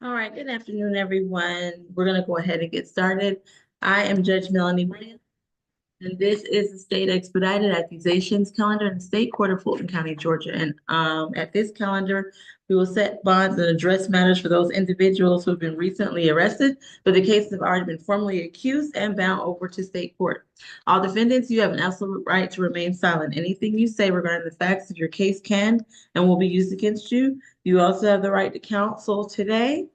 All right, good afternoon, everyone. We're going to go ahead and get started. I am Judge Melanie Williams, and this is the State Expedited Accusations calendar in the State Court of Fulton County, Georgia. And at this calendar, we will set bonds and address matters for those individuals who have been recently arrested, but the cases have already been formally accused and bound over to state court. All defendants, you have an absolute right to remain silent. Anything you say regarding the facts of your case can and will be used against you. You also have the right to counsel today.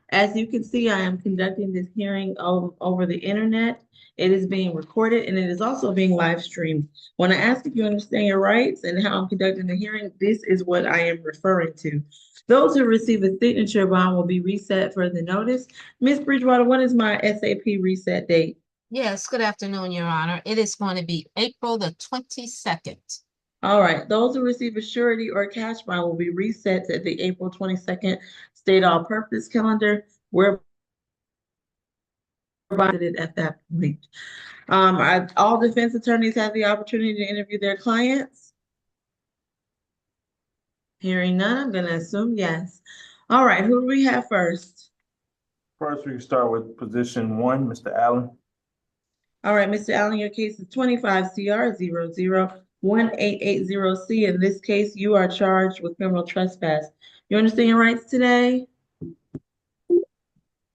As you can see, I am conducting this hearing over the internet. It is being recorded and it is also being live streamed. When I ask if you understand your rights and how I'm conducting the hearing, this is what I am referring to. Those who receive a signature bond will be reset for the notice. Ms. Bridgewater, what is my SAP reset date? Yes, good afternoon, Your Honor. It is going to be April the 22nd. All right, those who receive a surety or cash bond will be reset at the April 22nd state all-purpose calendar, where provided at that point. All defense attorneys have the opportunity to interview their clients. Hearing none, I'm going to assume yes. All right, who do we have first? First, we can start with position one, Mr. Allen. All right, Mr. Allen, your case is 25 CR 001880C. In this case, you are charged with criminal trespass. You understand your rights today?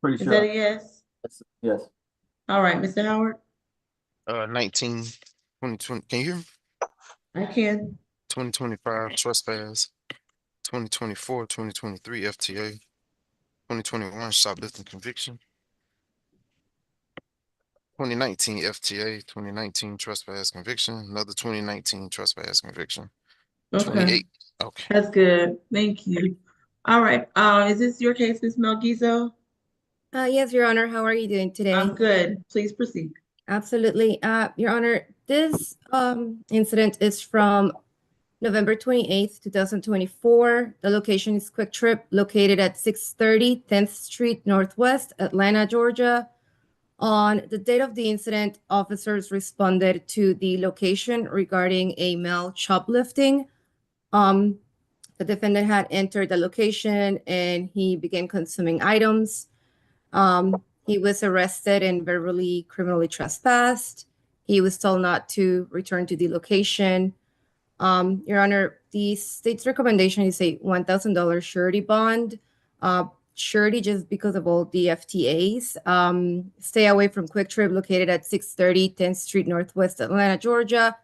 Pretty Is sure. that a yes? Yes. All right, Mr. Howard? 19, 2020, can you hear me? I can. 2025 trespass, 2024, 2023 FTA, 2021 shoplifting conviction, 2019 FTA, 2019 trespass conviction, another 2019 trespass conviction. Okay, 28. Okay. that's good. Thank you. All right, is this your case, Ms. Melgizo? Yes, Your Honor. How are you doing today? I'm good. Please proceed. Absolutely. Your Honor, this incident is from November 28th, 2024. The location is Quick Trip, located at 630 10th Street Northwest, Atlanta, Georgia. On the date of the incident, officers responded to the location regarding a male shoplifting. The defendant had entered the location and he began consuming items. He was arrested and verbally criminally trespassed. He was told not to return to the location. Your Honor, the state's recommendation is a $1,000 surety bond. Surety just because of all the FTAs. Stay away from Quick Trip, located at 630 10th Street Northwest, Atlanta, Georgia.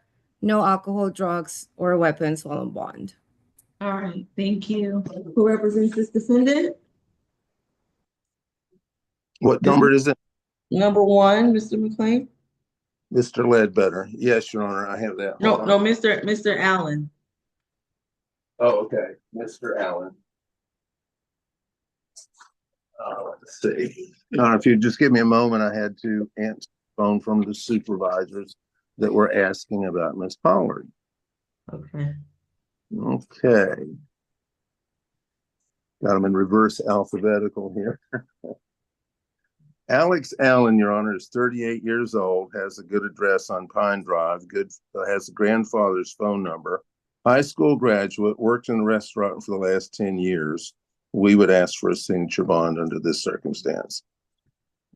No alcohol, drugs, or weapons while on bond. All right, thank you. Who represents this defendant? What number is it? Number one, Mr. McLean? Mr. Ledbetter. Yes, Your Honor, I have that. No, Mr. Allen. Oh, okay, Mr. Allen. Let's see. If you just give me a moment, I had to answer the phone from the supervisors that were asking about Miss Pollard. Okay. Okay. Got them in reverse alphabetical here. Alex Allen, Your Honor, is 38 years old, has a good address on Pine Drive, has a grandfather's phone number, high school graduate, worked in a restaurant for the last 10 years. We would ask for a signature bond under this circumstance.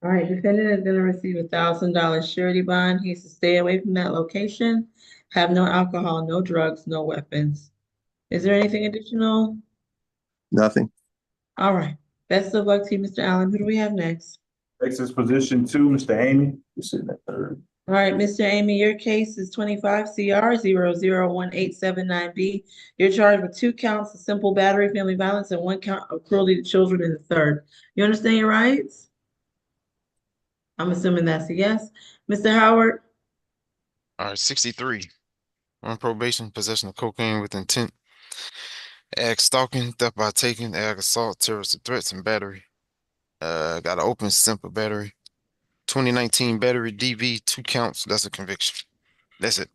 All right, defendant is going to receive $1,000 surety bond. He's to stay away from that location, have no alcohol, no drugs, no weapons. Is there anything additional? Nothing. All right, best of luck to you, Mr. Allen. Who do we have next? Next is position two, Mr. Amy. You're sitting at third. All right, Mr. Amy, your case is 25 CR 001879B. You're charged with 2 counts of simple battery, family violence, and 1 count of cruelty to children in the third. You understand your rights? I'm assuming that's a yes. Mr. Howard? All right, 63. On probation, possession of cocaine with intent, ag stalking, theft by taking, ag assault, terrorist threats, and battery. Got an open simple battery. 2019 battery DV, 2 counts. That's a conviction. That's it.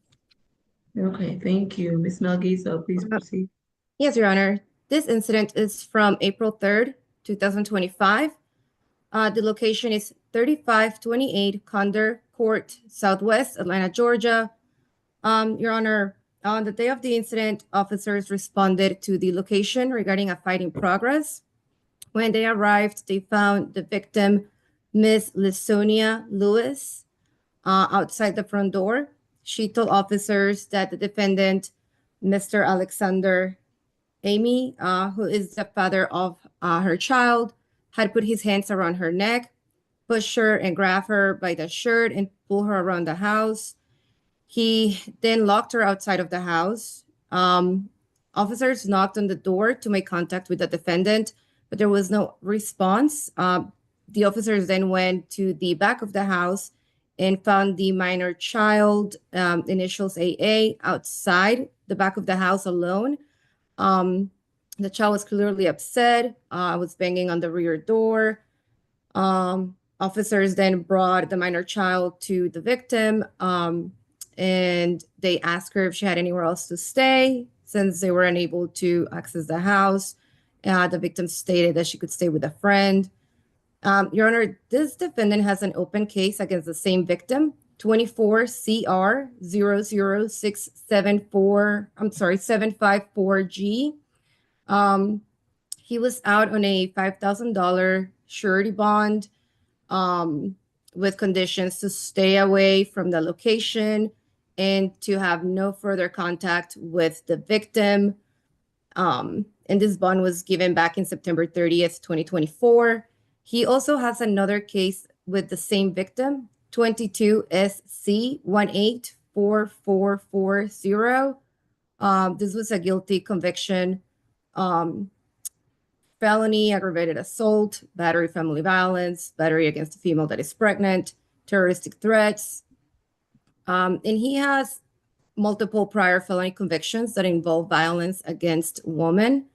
Okay, thank you. Ms. Melgizo, please proceed. Yes, Your Honor. This incident is from April 3rd, 2025. The location is 3528 Condor Court, Southwest, Atlanta, Georgia. Your Honor, on the day of the incident, officers responded to the location regarding a fight in progress. When they arrived, they found the victim, Miss Lisonia Lewis, outside the front door. She told officers that the defendant, Mr. Alexander Amy, who is the father of her child, had put his hands around her neck, pushed her and grabbed her by the shirt and pulled her around the house. He then locked her outside of the house. Officers knocked on the door to make contact with the defendant, but there was no response. The officers then went to the back of the house and found the minor child, initials AA, outside the back of the house alone. The child was clearly upset, was banging on the rear door. Officers then brought the minor child to the victim, and they asked her if she had anywhere else to stay since they were unable to access the house. The victim stated that she could stay with a friend. Your Honor, this defendant has an open case against the same victim, 24 CR 00674, 754G. He was out on a $5,000 surety bond, with conditions to stay away from the location and to have no further contact with the victim. And this bond was given back in September 30th, 2024. He also has another case with the same victim, 22 SC 184440. This was a guilty conviction, felony, aggravated assault, battery, family violence, battery against a female that is pregnant, terroristic threats. And he has multiple prior felony convictions that involve violence against women.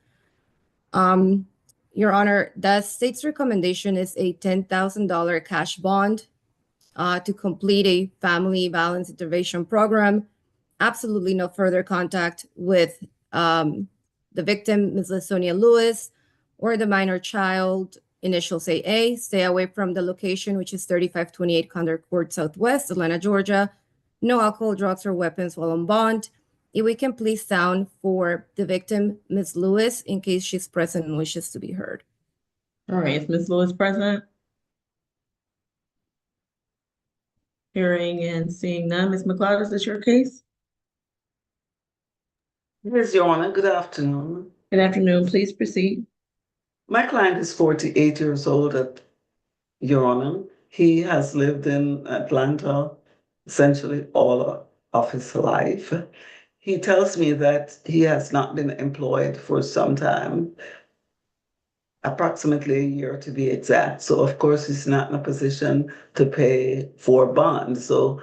Your Honor, the state's recommendation is a $10,000 cash bond to complete a family violence intervention program. Absolutely no further contact with the victim, Ms. Lisonia Lewis, or the minor child, initials AA. Stay away from the location, which is 3528 Condor Court Southwest, Atlanta, Georgia. No alcohol, drugs, or weapons while on bond. If we can please sound for the victim, Ms. Lewis, in case she's present and wishes to be heard. All right, is Ms. Lewis present? Hearing and seeing none. Ms. McLeod, is this your case? Yes, Your Honor. Good afternoon. Good afternoon. Please proceed. My client is 48 years old, Your Honor. He has lived in Atlanta essentially all of his life. He tells me that he has not been employed for some time, approximately a year to be exact. So, of course, he's not in a position to pay for bond. So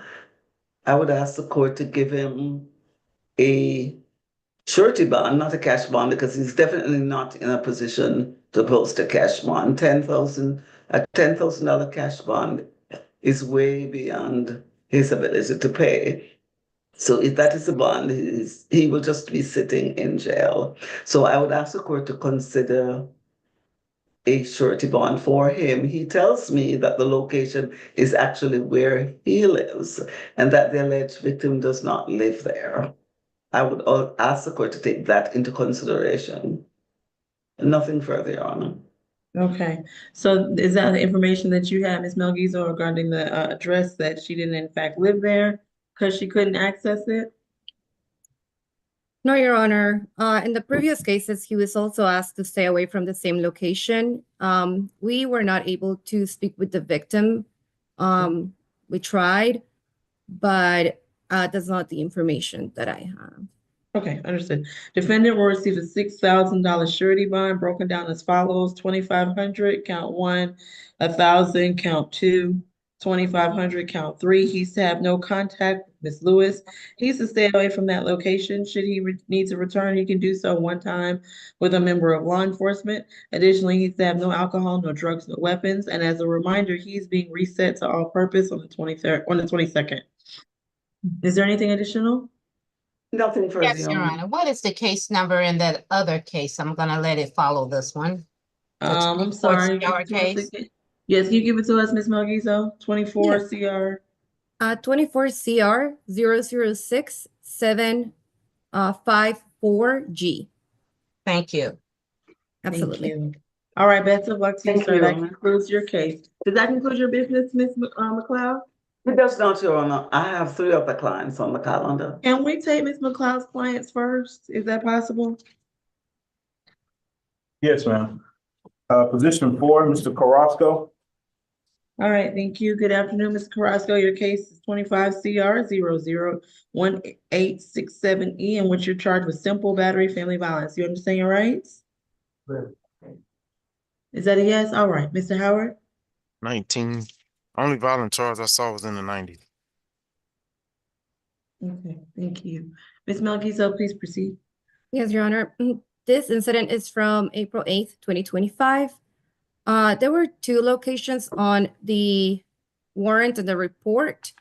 I would ask the court to give him a surety bond, not a cash bond, because he's definitely not in a position to post a cash bond. A $10,000 cash bond is way beyond his ability to pay. So if that is a bond, he will just be sitting in jail. So I would ask the court to consider a surety bond for him. He tells me that the location is actually where he lives and that the alleged victim does not live there. I would ask the court to take that into consideration. Nothing further, Your Honor. Okay, so is that the information that you had, Ms. Melgizo, regarding the address that she didn't in fact live there because she couldn't access it? No, Your Honor. In the previous cases, he was also asked to stay away from the same location. We were not able to speak with the victim. We tried, but that's not the information that I have. Okay, understood. Defendant will receive a $6,000 surety bond broken down as follows: 2,500, count one; 1,000, count two; 2,500, count three. He's to have no contact with Ms. Lewis. He's to stay away from that location. Should he need to return, he can do so one time with a member of law enforcement. Additionally, he's to have no alcohol, no drugs, no weapons. And as a reminder, he's being reset to all purpose on the 22nd. Is there anything additional? Nothing further, Yes, Your Honor. What is the case number in that other case? I'm gonna let it follow this one. The I'm 24 sorry. CR give it to us case? again. Yes, can you give it to us, Ms. Melgizo? 24 CR. 24 CR 006754G. Thank you. Thank Absolutely. you. All right, best of luck to you, Thank sir. That you. concludes your case. Does that conclude your business, Ms. McLeod? It does not, Your Honor. I have 3 other clients on the calendar. Can we take Ms. McLeod's clients first? Is that possible? Yes, ma'am. Position 4, Mr. Carrasco. All right, thank you. Good afternoon, Ms. Carrasco. Your case is 25CR001867E, in which you're charged with simple battery family violence. You understand your rights? Is that a yes? All right, Mr. Howard? 19. Only violent charge I saw was in the 90s. Okay, thank you. Ms. Melkiso, please proceed. Yes, Your Honor. This incident is from April 8th, 2025. There were 2 locations on the warrant and the report.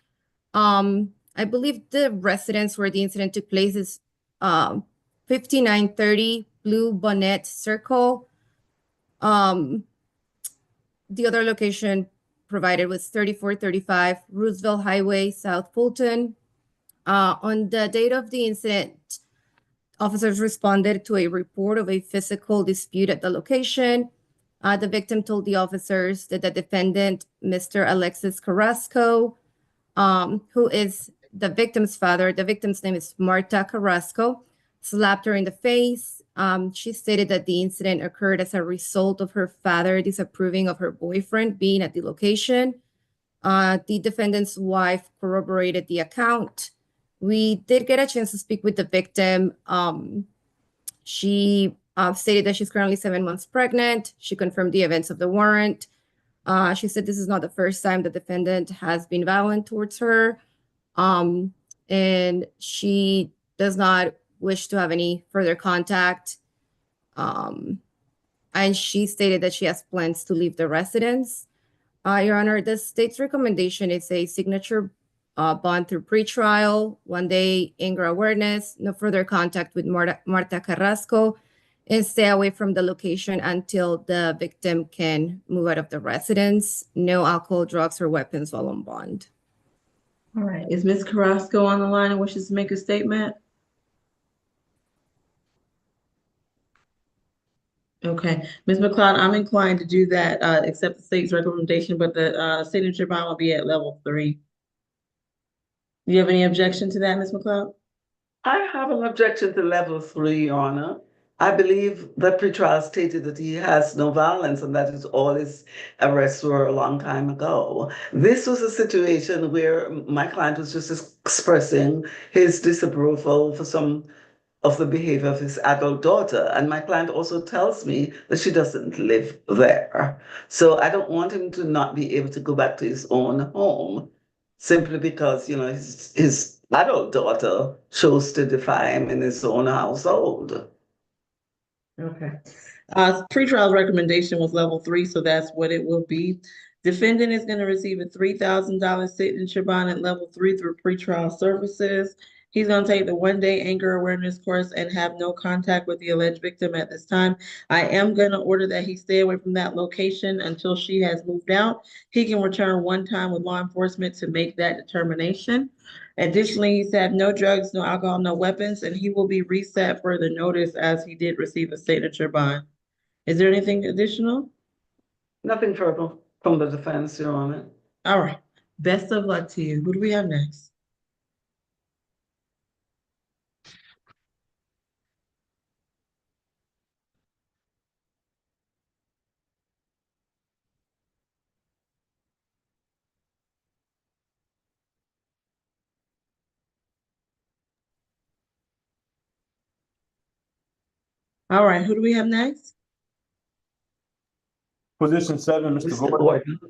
I believe the residence where the incident took place is 5930 Blue Bonnet Circle. The other location provided was 3435 Roosevelt Highway, South Fulton. On the date of the incident, officers responded to a report of a physical dispute at the location. The victim told the officers that the defendant, Mr. Alexis Carrasco, who is the victim's father, the victim's name is Marta Carrasco, slapped her in the face. She stated that the incident occurred as a result of her father disapproving of her boyfriend being at the location. The defendant's wife corroborated the account. We did get a chance to speak with the victim. She stated that she's currently 7 months pregnant. She confirmed the events of the warrant. She said this is not the first time the defendant has been violent towards her. And she does not wish to have any further contact. And she stated that she has plans to leave the residence. Your Honor, the state's recommendation is a signature bond through pretrial, 1-day anger awareness, no further contact with Marta Carrasco, and stay away from the location until the victim can move out of the residence. No alcohol, drugs, or weapons while on bond. All right, is Ms. Carrasco on the line and wishes to make a statement? Okay, Ms. McLeod, I'm inclined to do that, accept the state's recommendation, but the signature bond will be at level 3. Do you have any objection to that, Ms. McLeod? I have an objection to level 3, Your Honor. I believe the pretrial stated that he has no violence and that is all his arrests were a long time ago. This was a situation where my client was just expressing his disapproval for some of the behavior of his adult daughter. And my client also tells me that she doesn't live there. So I don't want him to not be able to go back to his own home simply because, his adult daughter chose to defy him in his own household. Okay. Pretrial's recommendation was level 3, so that's what it will be. Defendant is going to receive a $3,000 signature bond at level 3 through pretrial services. He's going to take the 1-day anger awareness course and have no contact with the alleged victim at this time. I am going to order that he stay away from that location until she has moved out. He can return one time with law enforcement to make that determination. Additionally, he said no drugs, no alcohol, no weapons, and he will be reset for the notice as he did receive a signature bond. Is there anything additional? Nothing further from the defense, Your Honor. All right. Best of luck to you. Who do we have next? All right. Who do we have next? Position 7, Mr. Mr. Gordon. Gordon.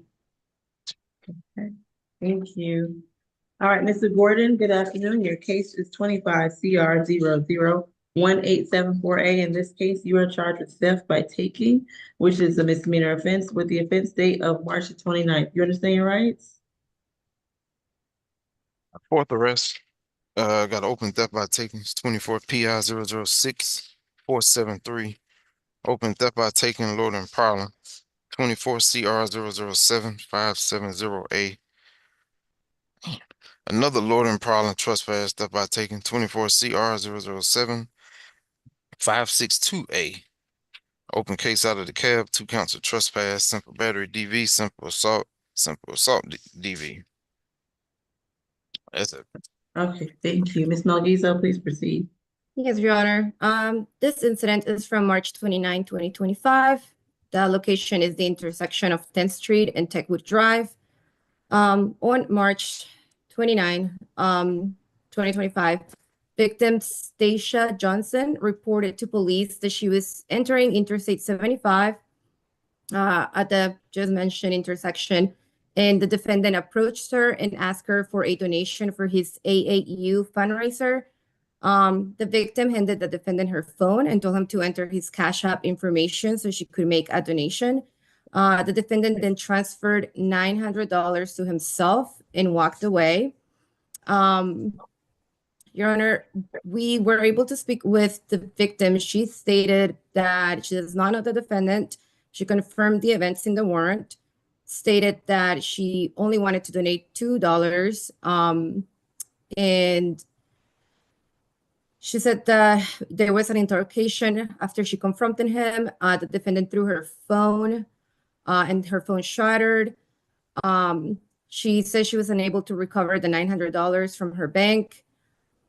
Okay. Thank you. All right, Mr. Gordon, good afternoon. Your case is 25CR001874A. In this case, you are charged with theft by taking, which is a misdemeanor offense with the offense date of March 29th. You understand your rights? 4th arrest. Got open theft by taking. It's 24 PI 006-473. Open theft by taking, loading, prowling. 24 CR 007-570A. Another loading, prowling, trespass, theft by taking. 24 CR 007-562A. Open case out of the cab, 2 counts of trespass, simple battery, DV, simple assault, DV. That's it. Okay, thank you. Ms. Melgizo, please proceed. Yes, Your Honor. This incident is from March 29, 2025. The location is the intersection of 10th Street and Techwood Drive. On March 29, 2025, victim Stacia Johnson reported to police that she was entering Interstate 75 at the just mentioned intersection, and the defendant approached her and asked her for a donation for his AAU fundraiser. The victim handed the defendant her phone and told him to enter his Cash App information so she could make a donation. The defendant then transferred $900 to himself and walked away. Your Honor, we were able to speak with the victim. She stated that she does not know the defendant. She confirmed the events in the warrant, stated that she only wanted to donate $2. And she said that there was an interrogation after she confronted him. The defendant threw her phone and her phone shattered. She said she was unable to recover the $900 from her bank.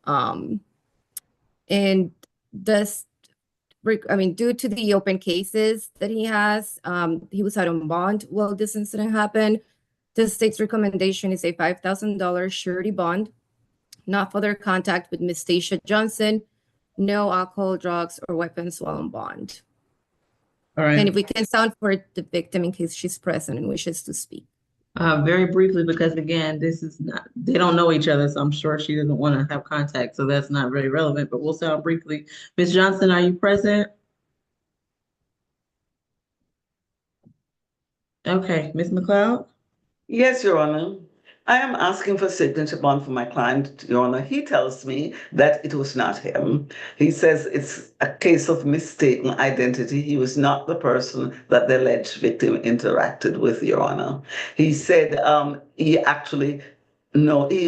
And this, due to the open cases that he has, he was out on bond while this incident happened. The state's recommendation is a $5,000 surety bond, not further contact with Ms. Stacia Johnson, no alcohol, drugs, or weapons while on bond. All right. And if we can sound for the victim in case she's present and wishes to speak. Very briefly, because again, this is not, they don't know each other, so I'm sure she doesn't want to have contact, so that's not very relevant, but we'll sound briefly. Ms. Johnson, are you present? Okay, Ms. McLeod? Yes, Your Honor. I am asking for signature bond for my client, Your Honor. He tells me that it was not him. He says it's a case of mistaken identity. He was not the person that the alleged victim interacted with, Your Honor. He said he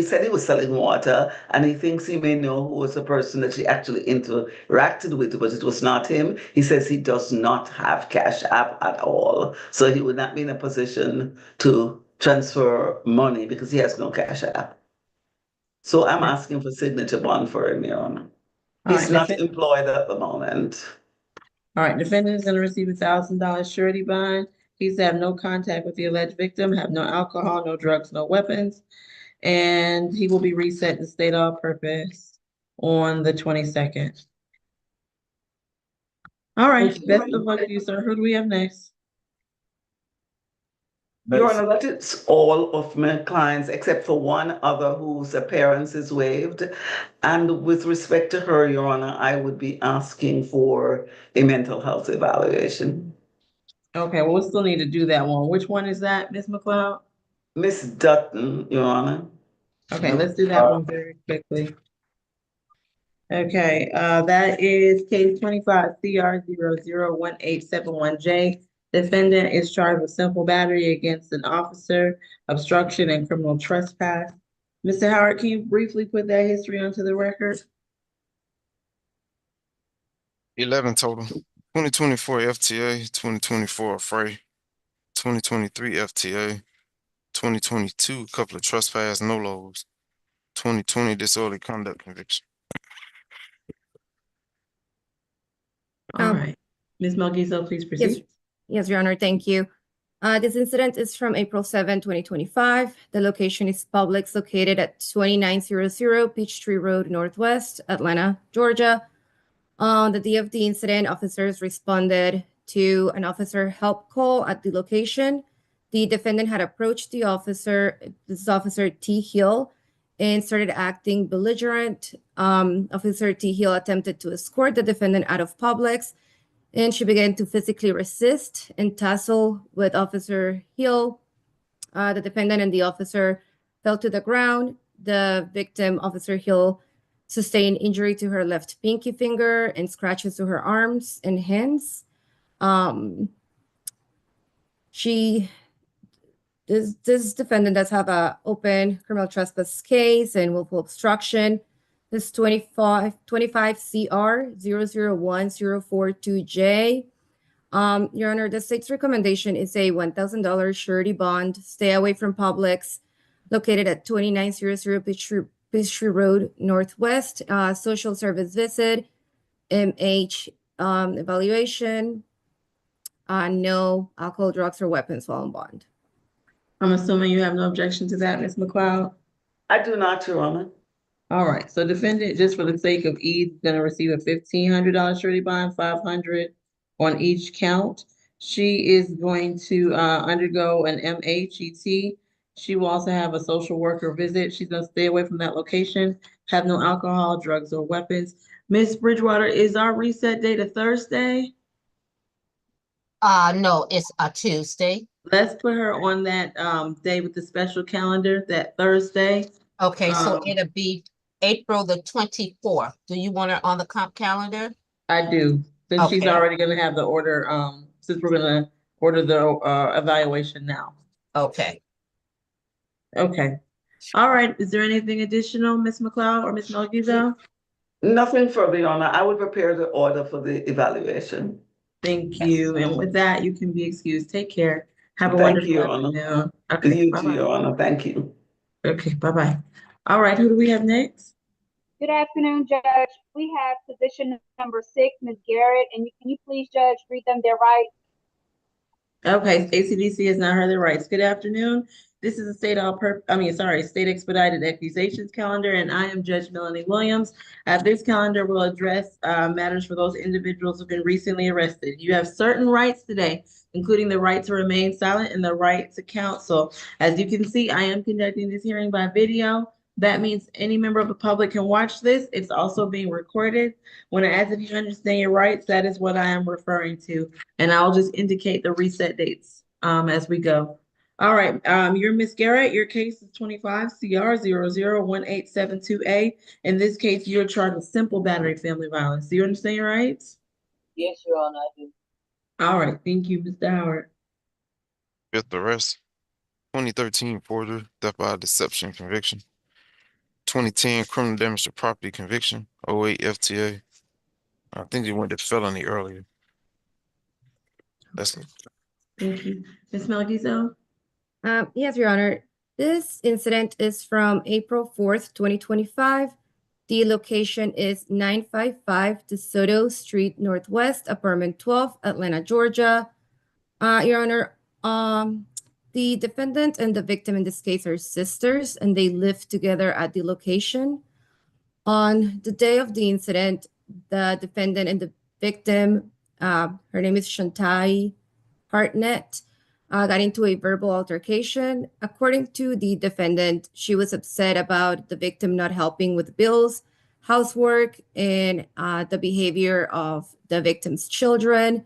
said he was selling water and he thinks he may know who was the person that she actually interacted with, but it was not him. He says he does not have Cash App at all. So he would not be in a position to transfer money because he has no Cash App. So I'm asking for signature bond for him, Your Honor. All He's right, not employed at the moment. All right, defendant is going to receive $1,000 surety bond. He's to have no contact with the alleged victim, have no alcohol, no drugs, no weapons, and he will be reset to state all purpose on the 22nd. All right, best of luck to you, sir. Who do we have next? Your Honor, that is all of my clients except for one other whose appearance is waived. And with respect to her, Your Honor, I would be asking for a mental health evaluation. Okay, well, we still need to do that one. Which one is that, Ms. McLeod? Miss Dutton, Your Honor. Okay, let's do that one very quickly. Okay, that is case 25 CR 001871J. Defendant is charged with simple battery against an officer, obstruction, and criminal trespass. Mr. Howard, can you briefly put that history onto the record? 11 total. 2024 FTA, 2024 Frey, 2023 FTA, 2022 couple of trespass no lows, 2020 disorderly conduct conviction. All right. Ms. Melgizo, please proceed. Yes, Your Honor, thank you. This incident is from April 7, 2025. The location is Publix, located at 2900 Peachtree Road Northwest, Atlanta, Georgia. On the day of the incident, officers responded to an officer help call at the location. The defendant had approached the officer, this is Officer T. Hill, and started acting belligerent. Officer T. Hill attempted to escort the defendant out of Publix, and she began to physically resist and tussle with Officer Hill. The defendant and the officer fell to the ground. The victim, Officer Hill, sustained injury to her left pinky finger and scratches to her arms and hands. This defendant does have an open criminal trespass case and willful obstruction. This 25 CR 001042J. Your Honor, the state's recommendation is a $1,000 surety bond, stay away from Publix, located at 2900 Peachtree Road Northwest, social service visit, MH evaluation, no alcohol, drugs, or weapons while on bond. I'm assuming you have no objection to that, Ms. McLeod? I do not, Your Honor. All right, so defendant, just for the sake of ease, is gonna receive a $1,500 surety bond, 500 on each count. She is going to undergo an MHET. She will also have a social worker visit. She's gonna stay away from that location, have no alcohol, drugs, or weapons. Ms. Bridgewater, is our reset date a Thursday? No, it's a Tuesday. Let's put her on that day with the special calendar, that Thursday. Okay, so Um, it'll be April the 24th. Do you want her on the comp calendar? I do, since she's Okay. already gonna have the order, since we're gonna order the evaluation now. Okay. Okay. All right, is there anything additional, Ms. McLeod or Ms. Melgizo? Nothing further, Your Honor. I will prepare the order for the evaluation. Thank you, and with that, you can be excused. Take care. Have a Thank you, wonderful Your Honor. afternoon. Okay, You too, bye-bye. Your Honor. Thank you. Okay, bye-bye. All right, who do we have next? Good afternoon, Judge. We have position number 6, Ms. Garrett, and can you please, Judge, read them their rights? Okay, ACDC has not heard their rights. Good afternoon. This is a state expedited accusations calendar, and I am Judge Melanie Williams. This calendar will address matters for those individuals who've been recently arrested. You have certain rights today, including the right to remain silent and the right to counsel. As you can see, I am conducting this hearing by video. That means any member of the public can watch this. It's also being recorded. When I ask if you understand your rights, that is what I am referring to. And I'll just indicate the reset dates as we go. All right, you're Ms. Garrett. Your case is 25 CR 001872A. In this case, you're charged with simple battery family violence. Do you understand your rights? Yes, Your Honor, I do. All right, thank you, Mr. Howard. Fifth arrest, 2013 Porter, death by deception conviction. 2010 criminal damage to property conviction, 08 FTA. I think they went to felony earlier. That's Thank you. Ms. Melgizo? Yes, Your Honor. This incident is from April 4th, 2025. The location is 955 DeSoto Street Northwest, apartment 12, Atlanta, Georgia. Your Honor, the defendant and the victim in this case are sisters, and they live together at the location. On the day of the incident, the defendant and the victim, her name is Shantai Hartnett, got into a verbal altercation. According to the defendant, she was upset about the victim not helping with bills, housework, and the behavior of the victim's children.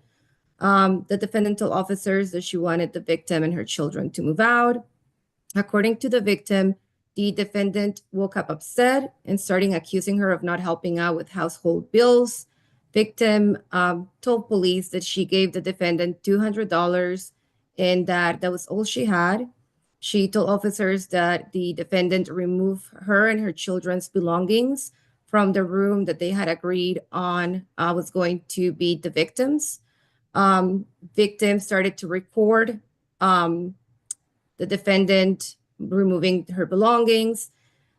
The defendant told officers that she wanted the victim and her children to move out. According to the victim, the defendant woke up upset and starting accusing her of not helping out with household bills. Victim told police that she gave the defendant $200 and that was all she had. She told officers that the defendant removed her and her children's belongings from the room that they had agreed on was going to be the victim's. Victim started to record the defendant removing her belongings.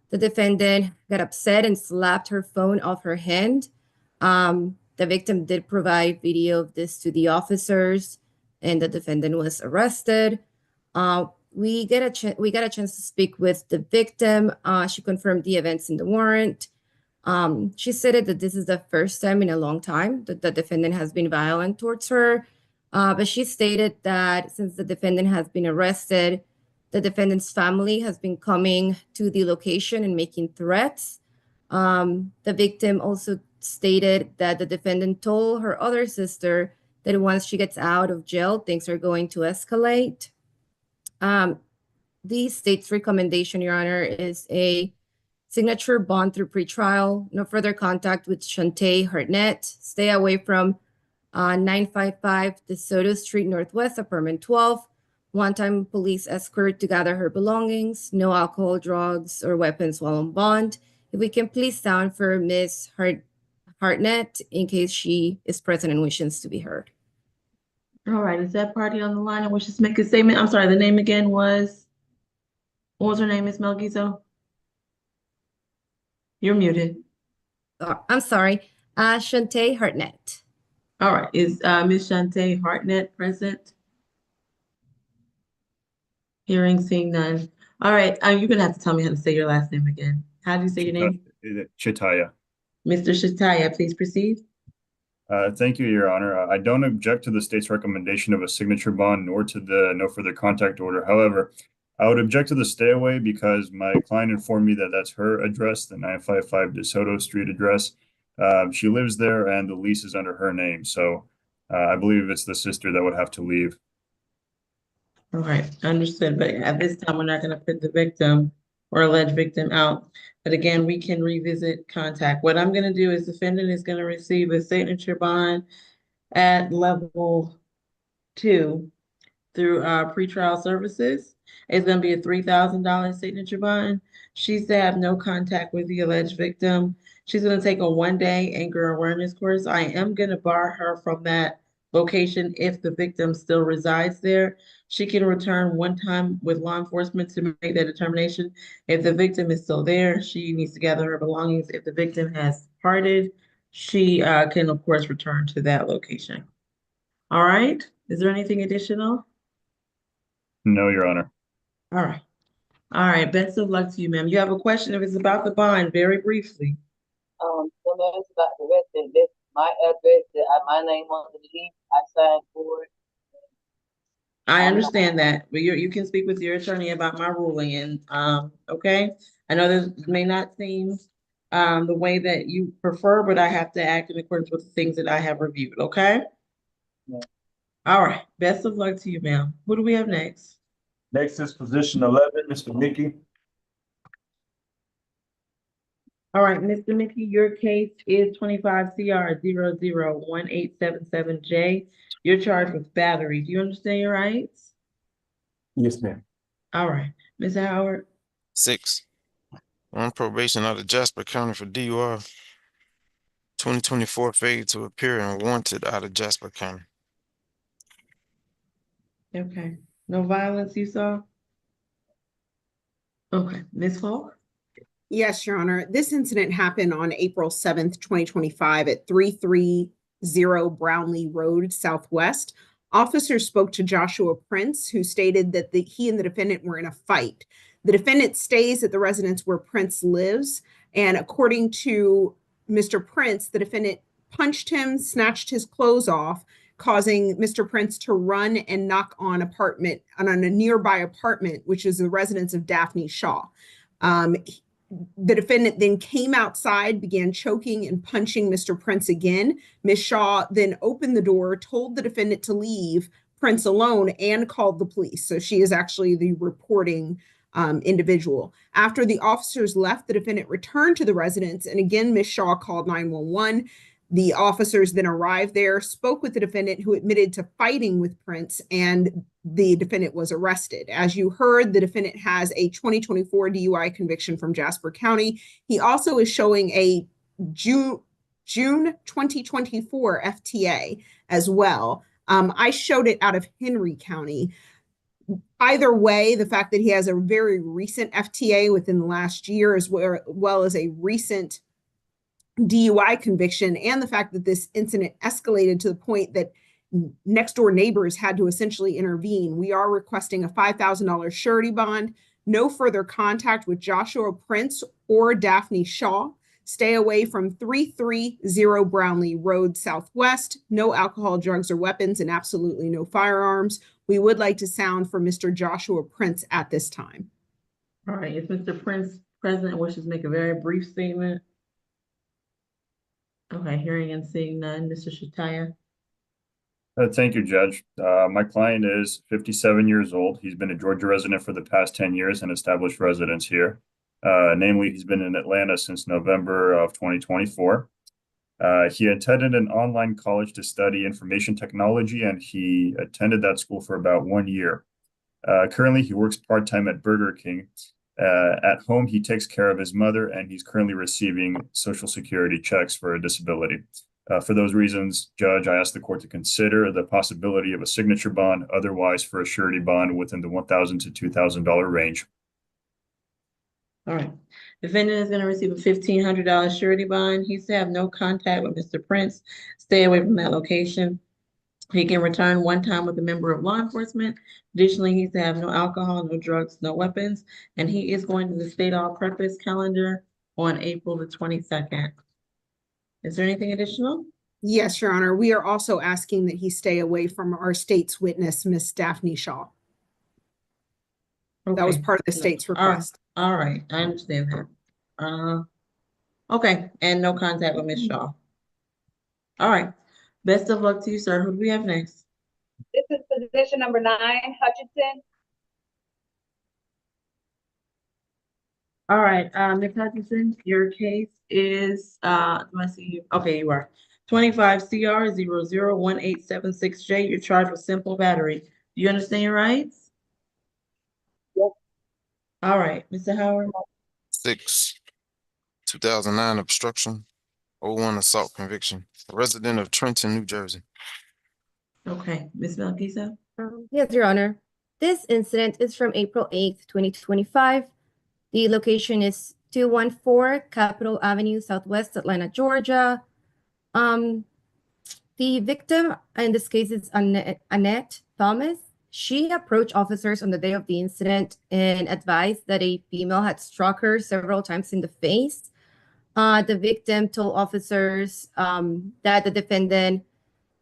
The defendant got upset and slapped her phone off her hand. The victim did provide video of this to the officers, and the defendant was arrested. We got a chance to speak with the victim. She confirmed the events in the warrant. She stated that this is the first time in a long time that the defendant has been violent towards her. But she stated that since the defendant has been arrested, the defendant's family has been coming to the location and making threats. The victim also stated that the defendant told her other sister that once she gets out of jail, things are going to escalate. The state's recommendation, Your Honor, is a signature bond through pretrial, no further contact with Shantae Hartnett, stay away from 955 DeSoto Street Northwest, apartment 12, one-time police escort to gather her belongings, no alcohol, drugs, or weapons while on bond. If we can please sound for Ms. Hartnett in case she is present and wishes to be heard. All right, is that party on the line and wishes to make a statement? I'm sorry, the name again was, what was her name, Ms. Melgizo? You're muted. I'm sorry, Shantae Hartnett. All right, is Ms. Shante Hartnett present? Hearing, seeing none. All right, you're gonna have to tell me how to say your last name again. How do you say your name? Chitaya. Mr. Shataya, please proceed. Thank you, Your Honor. I don't object to the state's recommendation of a signature bond nor to the no further contact order. However, I would object to the stay away because my client informed me that that's her address, the 955 DeSoto Street address. She lives there and the lease is under her name. So I believe it's the sister that would have to leave. All right, understood, but at this time, we're not gonna put the victim or alleged victim out. But again, we can revisit contact. What I'm gonna do is defendant is gonna receive a signature bond at level 2 through pretrial services. It's gonna be a $3,000 signature bond. She's to have no contact with the alleged victim. She's gonna take a 1-day anger awareness course. I am gonna bar her from that location if the victim still resides there. She can return one time with law enforcement to make that determination. If the victim is still there, she needs to gather her belongings. If the victim has departed, she can of course return to that location. All right, is there anything additional? No, Your Honor. All right. All right. Best of luck to you, ma'am. You have a question if it's about the bond, very briefly. Somebody else about the rest, that's my address, my name on the lease, I signed for it. I I'm not- understand that, but you can speak with your attorney about my ruling and, okay? I know this may not seem, the way that you prefer, but I have to act in accordance with the things that I have reviewed, okay? Yeah. All right. Best of luck to you, ma'am. Who do we have next? Next is position 11, Mr. Mickey. All right, Mr. Mickey, your case is 25 CR 001877J. You're charged with battery. Do you understand your rights? Yes, ma'am. All right, Ms. Howard. 6, on probation out of Jasper County for DUI. 2024 failure to appear and wanted out of Jasper County. Okay. No violence you saw? Okay, Ms. Falk? Yes, Your Honor. This incident happened on April 7th, 2025 at 330 Brownlee Road Southwest. Officers spoke to Joshua Prince, who stated that he and the defendant were in a fight. The defendant stays at the residence where Prince lives, and according to Mr. Prince, the defendant punched him, snatched his clothes off, causing Mr. Prince to run and knock on a nearby apartment, which is the residence of Daphne Shaw. The defendant then came outside, began choking and punching Mr. Prince again. Ms. Shaw then opened the door, told the defendant to leave Prince alone, and called the police. So she is actually the reporting individual. After the officers left, the defendant returned to the residence, and again, Ms. Shaw called 911. The officers then arrived there, spoke with the defendant, who admitted to fighting with Prince, and the defendant was arrested. As you heard, the defendant has a 2024 DUI conviction from Jasper County. He also is showing a June 2024 FTA as well. I showed it out of Henry County. Either way, the fact that he has a very recent FTA within the last year, as well as a recent DUI conviction, and the fact that this incident escalated to the point that next door neighbors had to essentially intervene, we are requesting a $5,000 surety bond, no further contact with Joshua Prince or Daphne Shaw, stay away from 330 Brownlee Road Southwest, no alcohol, drugs, or weapons, and absolutely no firearms. We would like to sound for Mr. Joshua Prince at this time. All right, is Mr. Prince present, wishes to make a very brief statement? Okay, hearing and seeing none, Mr. Shataya. Thank you, Judge. My client is 57 years old. He's been a Georgia resident for the past 10 years and established residence here. Namely, he's been in Atlanta since November of 2024. He attended an online college to study information technology, and he attended that school for about 1 year. Currently, he works part-time at Burger King. At home, he takes care of his mother, and he's currently receiving Social Security checks for a disability. For those reasons, Judge, I ask the court to consider the possibility of a signature bond, otherwise for a surety bond within the $1,000 to $2,000 range. All right. Defendant is gonna receive a $1,500 surety bond. He's to have no contact with Mr. Prince. Stay away from that location. He can return one time with a member of law enforcement. Additionally, he's to have no alcohol, no drugs, no weapons, and he is going to the state all-purpose calendar on April the 22nd. Is there anything additional? Yes, Your Honor. We are also asking that he stay away from our state's witness, Miss Daphne Shaw. That was Okay. part of the state's request. All right, I understand that. Okay, and no contact with Ms. Shaw. All right, best of luck to you, sir. Who do we have next? This is position number 9, Hutchinson. All right, Ms. Hutchinson, your case is, do I see you? Okay, you are. 25 CR 001876J. You're charged with simple battery. Do you understand your rights? Yes. All right, Mr. Howard. 2009 obstruction, 01 assault conviction, resident of Trenton, New Jersey. Okay, Ms. Melchisa. Yes, Your Honor. This incident is from April 8th, 2025. The location is 214 Capitol Avenue, Southwest Atlanta, Georgia. The victim in this case is Annette Thomas. She approached officers on the day of the incident and advised that a female had struck her several times in the face. The victim told officers that the defendant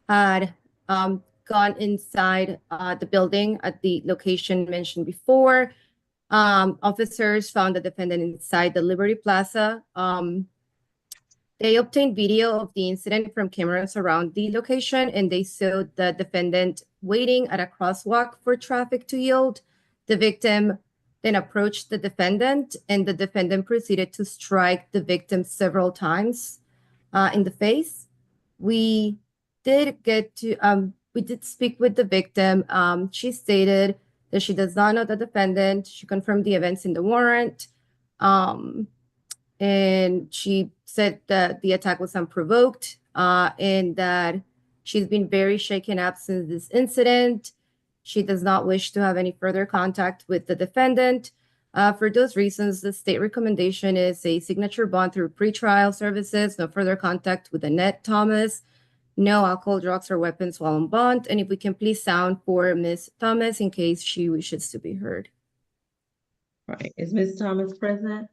had gone inside the building at the location mentioned before. Officers found the defendant inside the Liberty Plaza. They obtained video of the incident from cameras around the location, and they saw the defendant waiting at a crosswalk for traffic to yield. The victim then approached the defendant, and the defendant proceeded to strike the victim several times in the face. We did speak with the victim. She stated that she does not know the defendant. She confirmed the events in the warrant. And she said that the attack was unprovoked and that she's been very shaken up since this incident. She does not wish to have any further contact with the defendant. For those reasons, the state recommendation is a signature bond through pretrial services, no further contact with Annette Thomas, no alcohol, drugs, or weapons while on bond. And if we can please sound for Ms. Thomas in case she wishes to be heard. All right, is Ms. Thomas present?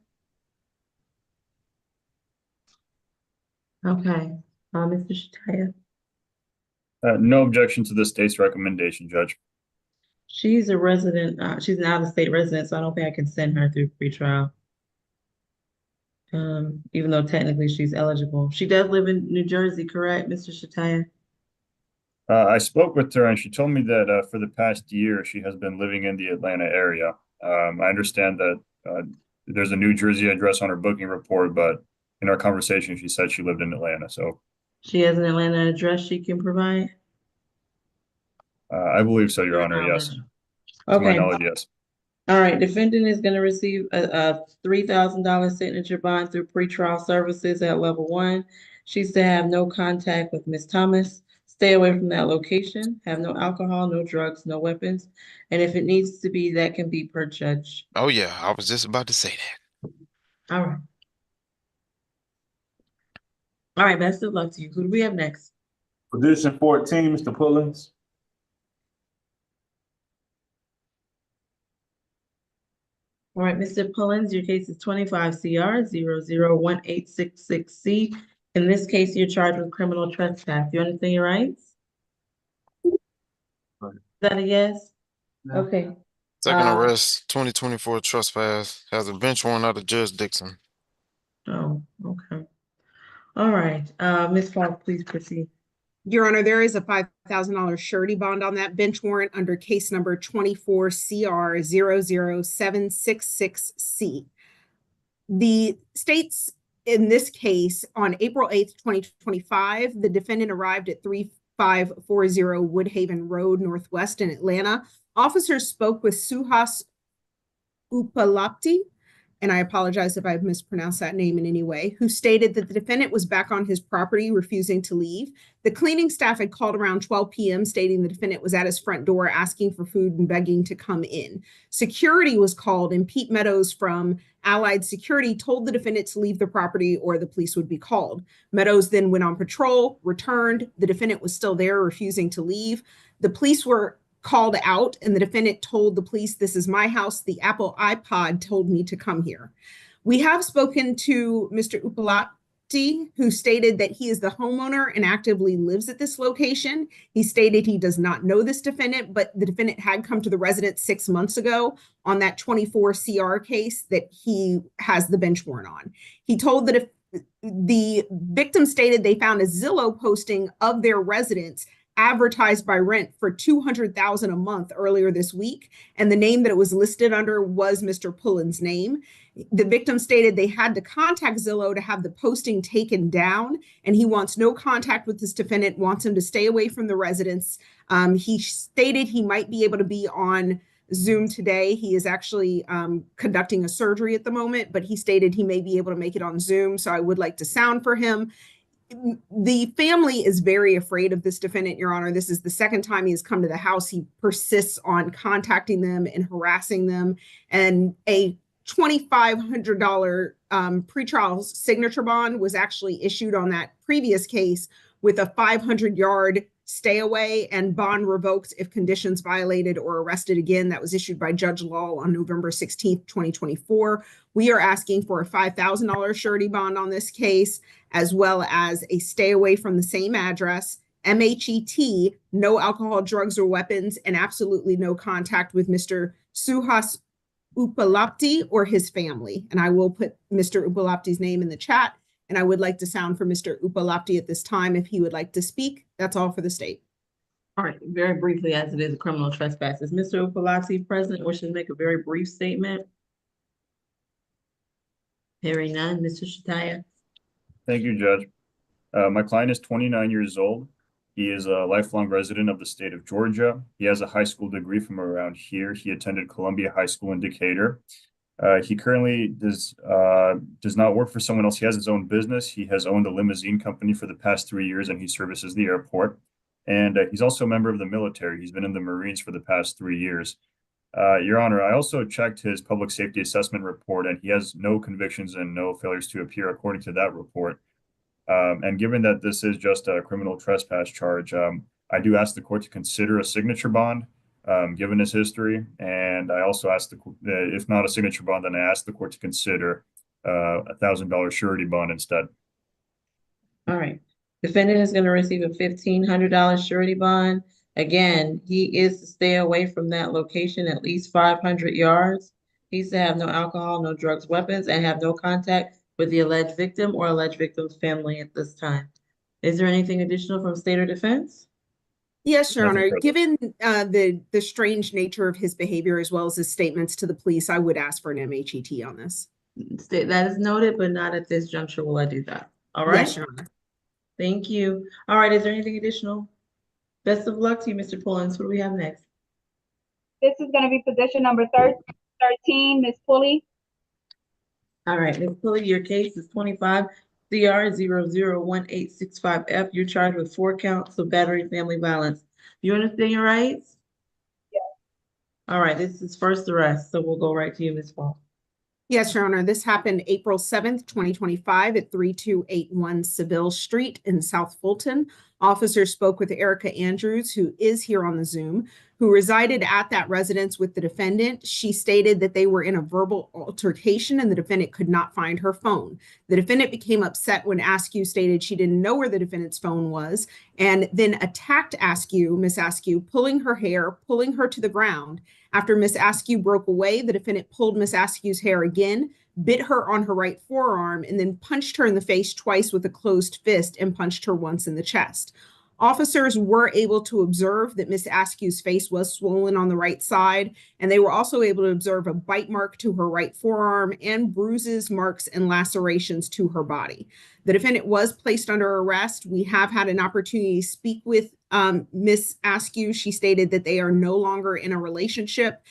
Okay, Mr. Shataya. No objection to the state's recommendation, Judge. She's a resident, she's an out-of-state resident, so I don't think I can send her through pretrial. Even though technically she's eligible. She does live in New Jersey, correct, Mr. Shataya? I spoke with her and she told me that for the past year, she has been living in the Atlanta area. I understand that there's a New Jersey address on her booking report, but in our conversation, she said she lived in Atlanta, so. She has an Atlanta address she can provide? I believe so, Your Honor, yes. To my Okay, knowledge, yes. all right, defendant is gonna receive a $3,000 signature bond through pretrial services at level 1. She's to have no contact with Ms. Thomas, stay away from that location, have no alcohol, no drugs, no weapons. And if it needs to be, that can be per judge. Oh yeah, I was just about to say that. All right. All right, best of luck to you. Who do we have next? Position 14, Mr. Pullins. All right, Mr. Pullins, your case is 25 CR 001866C. In this case, you're charged with criminal trespass. You understand your rights? Is that a yes? No. Okay. Second arrest, 2024 trespass, has a bench warrant out of Judge Dixon. Oh, okay. All right, Ms. Falk, please proceed. Your Honor, there is a $5,000 surety bond on that bench warrant under case number 24 CR 00766C. The states in this case on April 8th, 2025, the defendant arrived at 3540 Woodhaven Road, Northwest in Atlanta. Officers spoke with Suhas Upalapti and I apologize if I've mispronounced that name in any way, who stated that the defendant was back on his property, refusing to leave. The cleaning staff had called around 12 p.m. stating the defendant was at his front door asking for food and begging to come in. Security was called, and Pete Meadows from Allied Security told the defendant to leave the property or the police would be called. Meadows then went on patrol, returned. The defendant was still there, refusing to leave. The police were called out, and the defendant told the police, "This is my house. The Apple iPod told me to come here." We have spoken to Mr. Upalati, who stated that he is the homeowner and actively lives at this location. He stated he does not know this defendant, but the defendant had come to the residence 6 months ago on that 24 CR case that he has the bench warrant on. He told that if the victim stated they found a Zillow posting of their residence advertised by rent for $200,000 a month earlier this week, and the name that it was listed under was Mr. Pullen's name. The victim stated they had to contact Zillow to have the posting taken down, and he wants no contact with this defendant, wants him to stay away from the residence. He stated he might be able to be on Zoom today. He is actually conducting a surgery at the moment, but he stated he may be able to make it on Zoom, so I would like to sound for him. The family is very afraid of this defendant, Your Honor. This is the second time he has come to the house. He persists on contacting them and harassing them. And a $2,500 pretrial signature bond was actually issued on that previous case, with a 500-yard stay away and bond revoked if conditions violated or arrested again. That was issued by Judge Law on November 16th, 2024. We are asking for a $5,000 surety bond on this case, as well as a stay away from the same address, MHET, no alcohol, drugs, or weapons, and absolutely no contact with Mr. Suhas Upalapti or his family. And I will put Mr. Upalapti's name in the chat. And I would like to sound for Mr. Upalapti at this time if he would like to speak. That's all for the state. All right, very briefly, as it is a criminal trespass, is Mr. Upalati present or should make a very brief statement? Hearing none, Mr. Shataya. Thank you, Judge. My client is 29 years old. He is a lifelong resident of the state of Georgia. He has a high school degree from around here. He attended Columbia High School in Decatur. He currently does not work for someone else. He has his own business. He has owned a limousine company for the past 3 years, and he services the airport. And he's also a member of the military. He's been in the Marines for the past 3 years. Your Honor, I also checked his public safety assessment report, and he has no convictions and no failures to appear according to that report. And given that this is just a criminal trespass charge, I do ask the court to consider a signature bond, given his history. And I also asked if not a signature bond, then I asked the court to consider a $1,000 surety bond instead. All right. Defendant is going to receive a $1,500 surety bond. Again, he is to stay away from that location at least 500 yards. He's to have no alcohol, no drugs, weapons, and have no contact with the alleged victim or alleged victim's family at this time. Is there anything additional from state or defense? Yes, Your Nothing Honor. further. Given the strange nature of his behavior as well as his statements to the police, I would ask for an MHET on this. That is noted, but not at this juncture will I do that. All right. Yes, Your Honor. Thank you. All right. Is there anything additional? Best of luck to you, Mr. Pullins. What do we have next? This is going to be position number 13, Ms. Pulley. All right, Ms. Pulley, your case is 25 CR 001865F. You're charged with 4 counts of battery family violence. You understand your rights? Yes. All right, this is first arrest, so we'll go right to you, Ms. Paul. Yes, Your Honor. This happened April 7th, 2025 at 3281 Seville Street in South Fulton. Officers spoke with Erica Andrews, who is here on the Zoom, who resided at that residence with the defendant. She stated that they were in a verbal altercation and the defendant could not find her phone. The defendant became upset when Askew stated she didn't know where the defendant's phone was and then attacked Askew, Miss Askew, pulling her hair, pulling her to the ground. After Miss Askew broke away, the defendant pulled Miss Askew's hair again, bit her on her right forearm, and then punched her in the face twice with a closed fist and punched her once in the chest. Officers were able to observe that Miss Askew's face was swollen on the right side, and they were also able to observe a bite mark to her right forearm and bruises, marks, and lacerations to her body. The defendant was placed under arrest. We have had an opportunity to speak with Miss Askew. She stated that they are no longer in a relationship.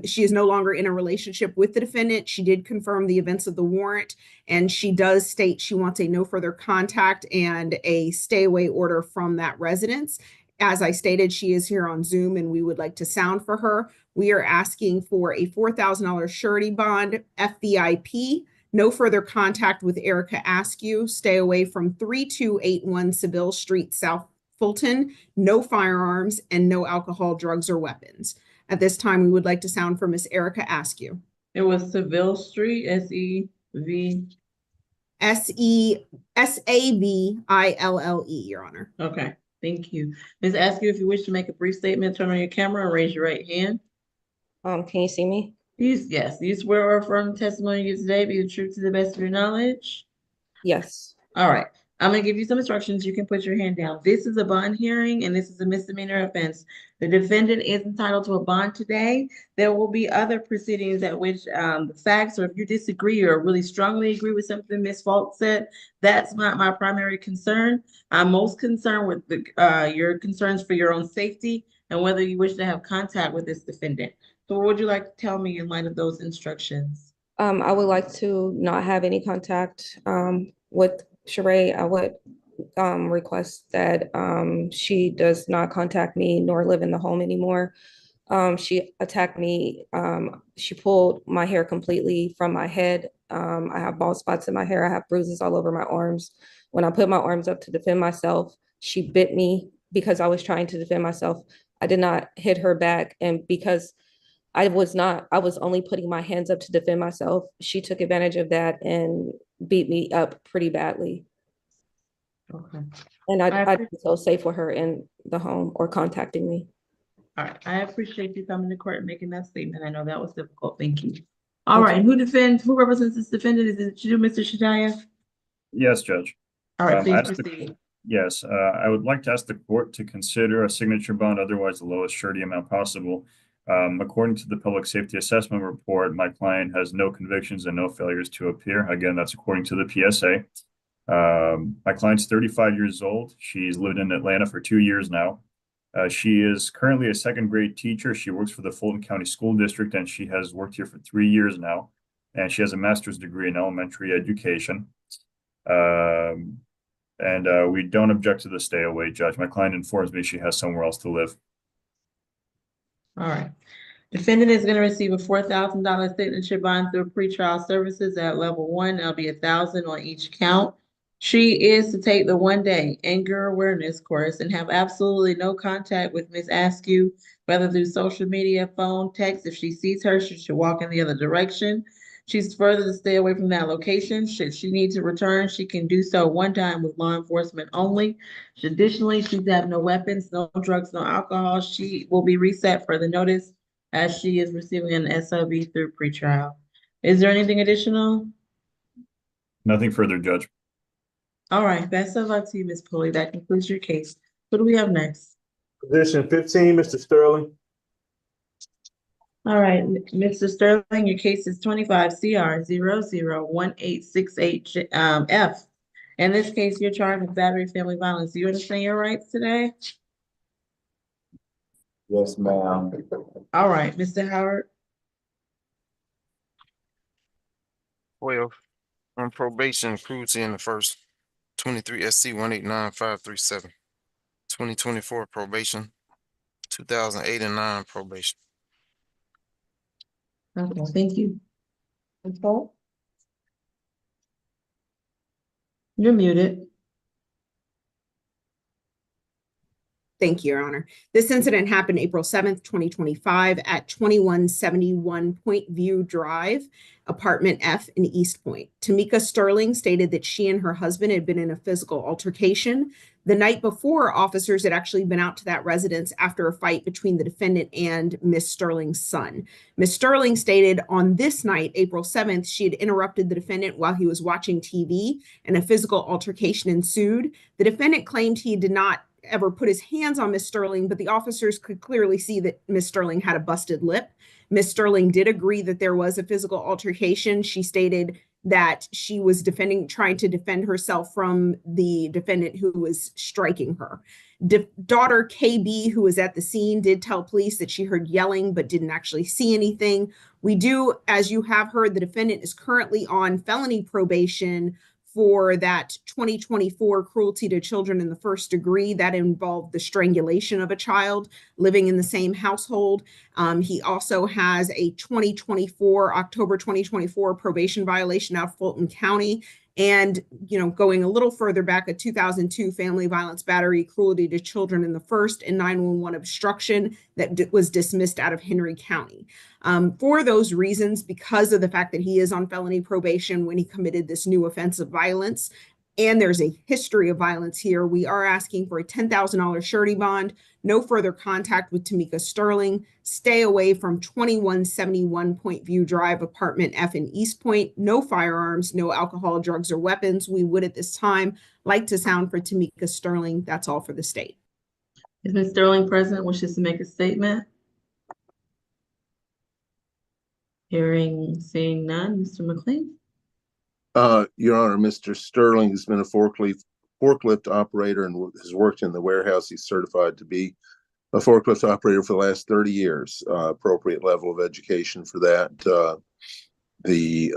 She is no longer in a relationship with the defendant. She did confirm the events of the warrant, and she does state she wants a no further contact and a stay away order from that residence. As I stated, she is here on Zoom and we would like to sound for her. We are asking for a $4,000 surety bond, FVIP, no further contact with Erica Askew, stay away from 3281 Seville Street, South Fulton, no firearms, and no alcohol, drugs, or weapons. At this time, we would like to sound for Miss Erica Askew. It was Seville Street, S-E-V. SESAVILLE, Your Honor. Okay, thank you. Ms. Askew, if you wish to make a brief statement, turn on your camera and raise your right hand. Can you see me? Yes, you swear or affirm the testimony you give today be the truth to the best of your knowledge? Yes. All right, I'm gonna give you some instructions. You can put your hand down. This is a bond hearing and this is a misdemeanor offense. The defendant is entitled to a bond today. There will be other proceedings at which the facts, or if you disagree or really strongly agree with something Ms. Falk said, that's not my primary concern. I'm most concerned with your concerns for your own safety and whether you wish to have contact with this defendant. So what would you like to tell me in light of those instructions? I would like to not have any contact with Sheree. I would request that she does not contact me nor live in the home anymore. She attacked me. She pulled my hair completely from my head. I have bald spots in my hair. I have bruises all over my arms. When I put my arms up to defend myself, she bit me because I was trying to defend myself. I did not hit her back, and because I was only putting my hands up to defend myself, she took advantage of that and beat me up pretty badly. Okay. And I didn't feel safe with her in the home or contacting me. All right, I appreciate you coming to court and making that statement. I know that was difficult. Thank you. All right, who represents this defendant? Is it you, Mr. Shadaya? Yes, Judge. All right, Um, please ask the- proceed. Yes, I would like to ask the court to consider a signature bond, otherwise the lowest surety amount possible. According to the public safety assessment report, my client has no convictions and no failures to appear. Again, that's according to the PSA. My client's 35 years old. She's lived in Atlanta for 2 years now. She is currently a second grade teacher. She works for the Fulton County School District, and she has worked here for 3 years now. And she has a master's degree in elementary education. We don't object to the stay away, Judge. My client informs me she has somewhere else to live. All right. Defendant is going to receive a $4,000 signature bond through pretrial services at level 1. That'll be $1,000 on each count. She is to take the 1-day anger awareness course and have absolutely no contact with Ms. Askew, whether through social media, phone, text. If she sees her, she should walk in the other direction. She's further to stay away from that location. Should she need to return, she can do so one time with law enforcement only. Additionally, she's have no weapons, no drugs, no alcohol. She will be reset for the notice as she is receiving an SOB through pretrial. Is there anything additional? Nothing further, Judge. All right, best of luck to you, Ms. Pulley. That concludes your case. What do we have next? Position 15, Mr. Sterling. All right, Mr. Sterling, your case is 25 CR 001868 F. In this case, you're charged with battery family violence. Do you understand your rights today? Yes, ma'am. All right, Mr. Howard. 12 on probation, cruelty in the first. 23 SC 189-537. 2024 probation. 2008 and 9 probation. Okay, thank you. Ms. Polk? You're muted. Thank you, Your Honor. This incident happened April 7th, 2025 at 2171 Point View Drive, apartment F in East Point. Tamika Sterling stated that she and her husband had been in a physical altercation. The night before, officers had actually been out to that residence after a fight between the defendant and Miss Sterling's son. Miss Sterling stated on this night, April 7th, she had interrupted the defendant while he was watching TV and a physical altercation ensued. The defendant claimed he did not ever put his hands on Miss Sterling, but the officers could clearly see that Miss Sterling had a busted lip. Miss Sterling did agree that there was a physical altercation. She stated that she was trying to defend herself from the defendant who was striking her. Daughter KB, who was at the scene, did tell police that she heard yelling but didn't actually see anything. We do, as you have heard, the defendant is currently on felony probation for that 2024 cruelty to children in the first degree that involved the strangulation of a child living in the same household. He also has a October 2024 probation violation out of Fulton County. And, going a little further back, a 2002 family violence battery, cruelty to children in the first, and 911 obstruction that was dismissed out of Henry County. For those reasons, because of the fact that he is on felony probation when he committed this new offense of violence, and there's a history of violence here, we are asking for a $10,000 surety bond, no further contact with Tamika Sterling, stay away from 2171 Point View Drive, apartment F in East Point, no firearms, no alcohol, drugs, or weapons. We would at this time like to sound for Tamika Sterling. That's all for the state. Is Ms. Sterling present, wishes to make a statement? Seeing none, Mr. McLean? Your Honor, Mr. Sterling has been a forklift operator and has worked in the warehouse. He's certified to be a forklift operator for the last 30 years, appropriate level of education for that. The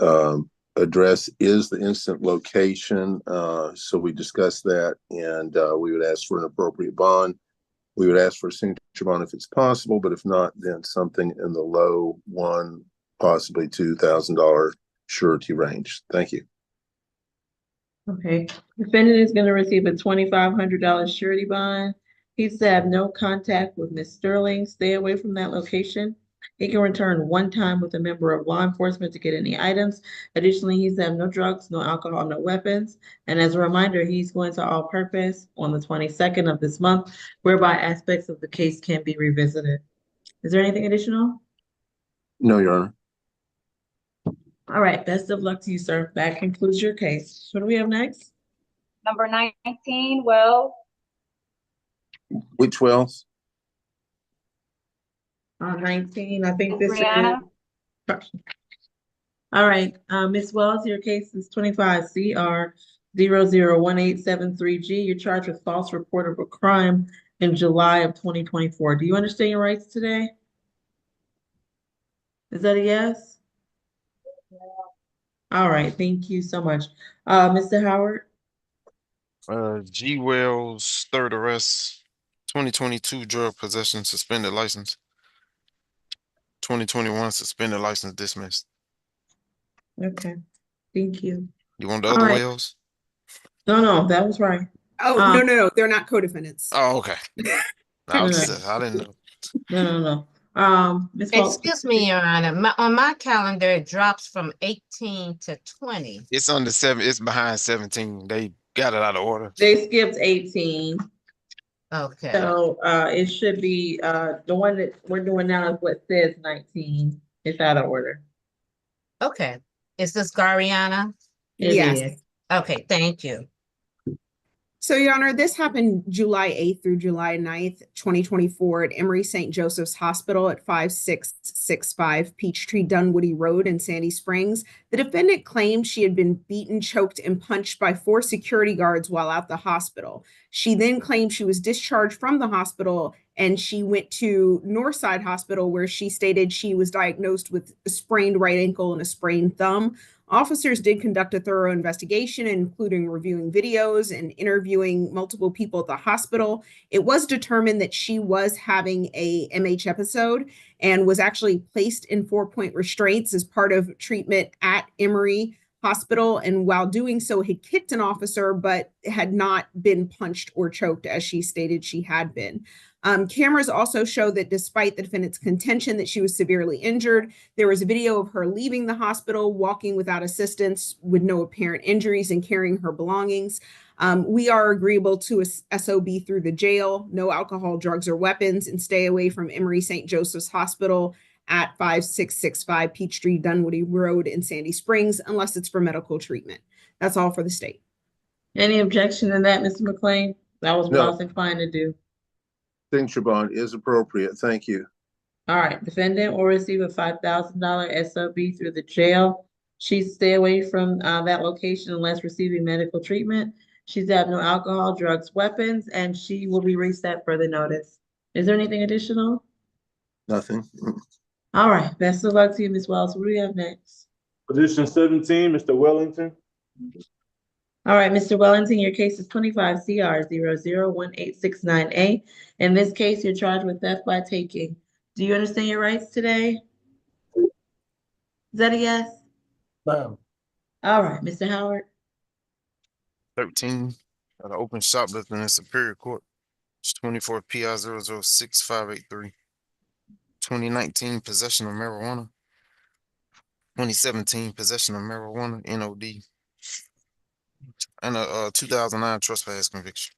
address is the incident location, so we discussed that, and we would ask for an appropriate bond. We would ask for a signature bond if it's possible, but if not, then something in the low $1,000, possibly $2,000 surety range. Thank you. Okay, defendant is going to receive a $2,500 surety bond. He's to have no contact with Ms. Sterling, stay away from that location. He can return one time with a member of law enforcement to get any items. Additionally, he's to have no drugs, no alcohol, no weapons. And as a reminder, he's going to all purpose on the 22nd of this month, whereby aspects of the case can be revisited. Is there anything additional? No, Your Honor. All right, best of luck to you, sir. That concludes your case. What do we have next? Number 19, Wells. Which Wells? 19, I think Ms. this Brianna? is. All right, Ms. Wells, your case is 25 CR 001873G. You're charged with false report of a crime in July of 2024. Do you understand your rights today? Is that a yes? All right, thank you so much. Mr. Howard? G Wells, third arrest, 2022 drug possession, suspended license. 2021 suspended license dismissed. Okay, thank you. You want the All other right. Wells? No, that was right. Oh, no, they're not co-defendants. Oh, okay. I No, didn't know. No. Ms. Waltz. Excuse me, Your Honor. On my calendar, it drops from 18 to 20. It's under 7. It's behind 17. They got it out of order. They skipped 18. Okay. So it should be the one that we're doing now is what says 19. It's out of order. Okay. Is this Gariana? It Yes. is. Okay, thank you. So, Your Honor, this happened July 8th through July 9th, 2024 at Emory St. Joseph's Hospital at 5665 Peachtree Dunwoody Road in Sandy Springs. The defendant claimed she had been beaten, choked, and punched by 4 security guards while at the hospital. She then claimed she was discharged from the hospital and she went to Northside Hospital where she stated she was diagnosed with a sprained right ankle and a sprained thumb. Officers did conduct a thorough investigation, including reviewing videos and interviewing multiple people at the hospital. It was determined that she was having a MH episode and was actually placed in 4-point restraints as part of treatment at Emory Hospital. And while doing so, had kicked an officer, but had not been punched or choked as she stated she had been. Cameras also show that despite the defendant's contention that she was severely injured, there was a video of her leaving the hospital, walking without assistance with no apparent injuries and carrying her belongings. We are agreeable to a SOB through the jail, no alcohol, drugs, or weapons, and stay away from Emory St. Joseph's Hospital at 5665 Peachtree Dunwoody Road in Sandy Springs, unless it's for medical treatment. That's all for the state. Any objection to that, Mr. McLean? That was what I No. was inclined to do. Signature bond is appropriate. Thank you. All right, defendant will receive a $5,000 SOB through the jail. She stay away from that location unless receiving medical treatment. She's had no alcohol, drugs, weapons, and she will be reset for the notice. Is there anything additional? Nothing. All right, best of luck to you, Ms. Wells. What do we have next? Position 17, Mr. Wellington. All right, Mr. Wellington, your case is 25 CR 001869A. In this case, you're charged with theft by taking. Do you understand your rights today? Is that a yes? Ma'am. All right, Mr. Howard. 13, got an open shoplifting in Superior Court. It's 24 PI 006583. 2019 possession of marijuana. 2017 possession of marijuana, NOD. And a 2009 trespass conviction.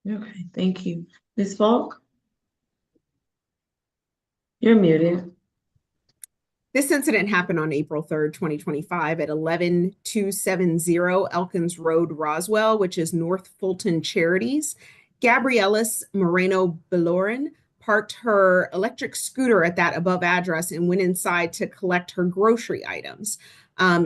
Okay, thank you. Ms. Falk? You're muted. This incident happened on April 3rd, 2025 at 11270 Elkins Road, Roswell, which is North Fulton Charities. Gabrielis Moreno Belorin parked her electric scooter at that above address and went inside to collect her grocery items.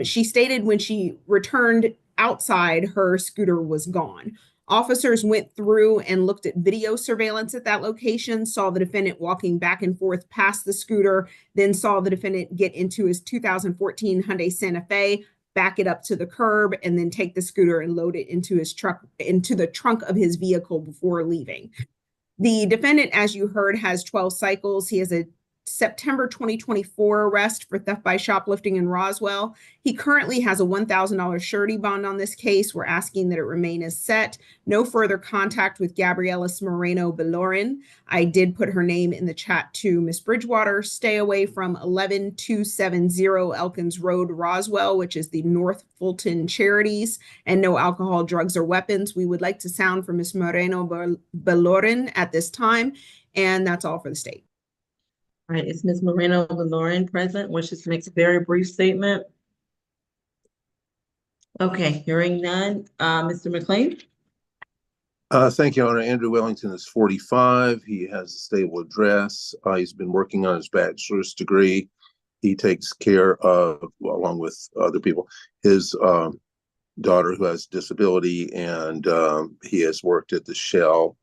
She stated when she returned outside, her scooter was gone. Officers went through and looked at video surveillance at that location, saw the defendant walking back and forth past the scooter, then saw the defendant get into his 2014 Hyundai Santa Fe, back it up to the curb, and then take the scooter and load it into his truck, into the trunk of his vehicle before leaving. The defendant, as you heard, has 12 cycles. He has a September 2024 arrest for theft by shoplifting in Roswell. He currently has a $1,000 surety bond on this case. We're asking that it remain as set. No further contact with Gabrielis Moreno Belorin. I did put her name in the chat to Ms. Bridgewater. Stay away from 11270 Elkins Road, Roswell, which is the North Fulton Charities, and no alcohol, drugs, or weapons. We would like to sound from Ms. Moreno Belorin at this time, and that's all for the state. All right, is Ms. Moreno Belorin present? Wishes to make a very brief statement? Okay, hearing none. Mr. McLean? Thank you, Your Honor. Andrew Wellington is 45. He has a stable address. He's been working on his bachelor's degree. He takes care of, along with other people, his daughter who has disability, and he has worked at the Shell.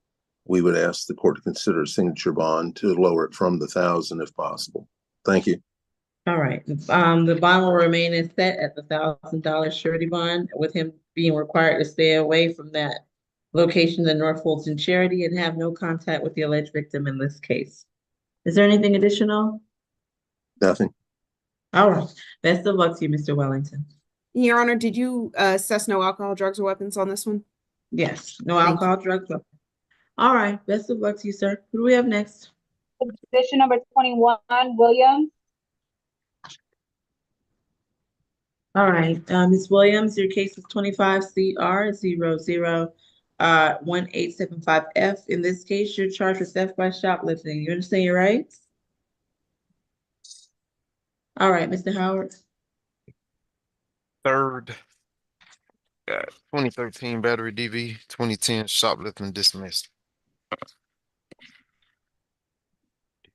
We would ask the court to consider a signature bond to lower it from the 1,000 if possible. Thank you. All right, the bond will remain as set at the $1,000 surety bond, with him being required to stay away from that location, the North Fulton Charity, and have no contact with the alleged victim in this case. Is there anything additional? Nothing. All right, best of luck to you, Mr. Wellington. Your Honor, did you assess no alcohol, drugs, or weapons on this one? Yes, no Thank alcohol, drugs. All right, best of luck to you, sir. Who do we have next? Position number 21, Williams. All right, Ms. Williams, your case is 25 CR 001875F. In this case, you're charged with theft by shoplifting. You understand your rights? All right, Mr. Howard. Third, got 2013 battery DV, 2010 shoplifting dismissed.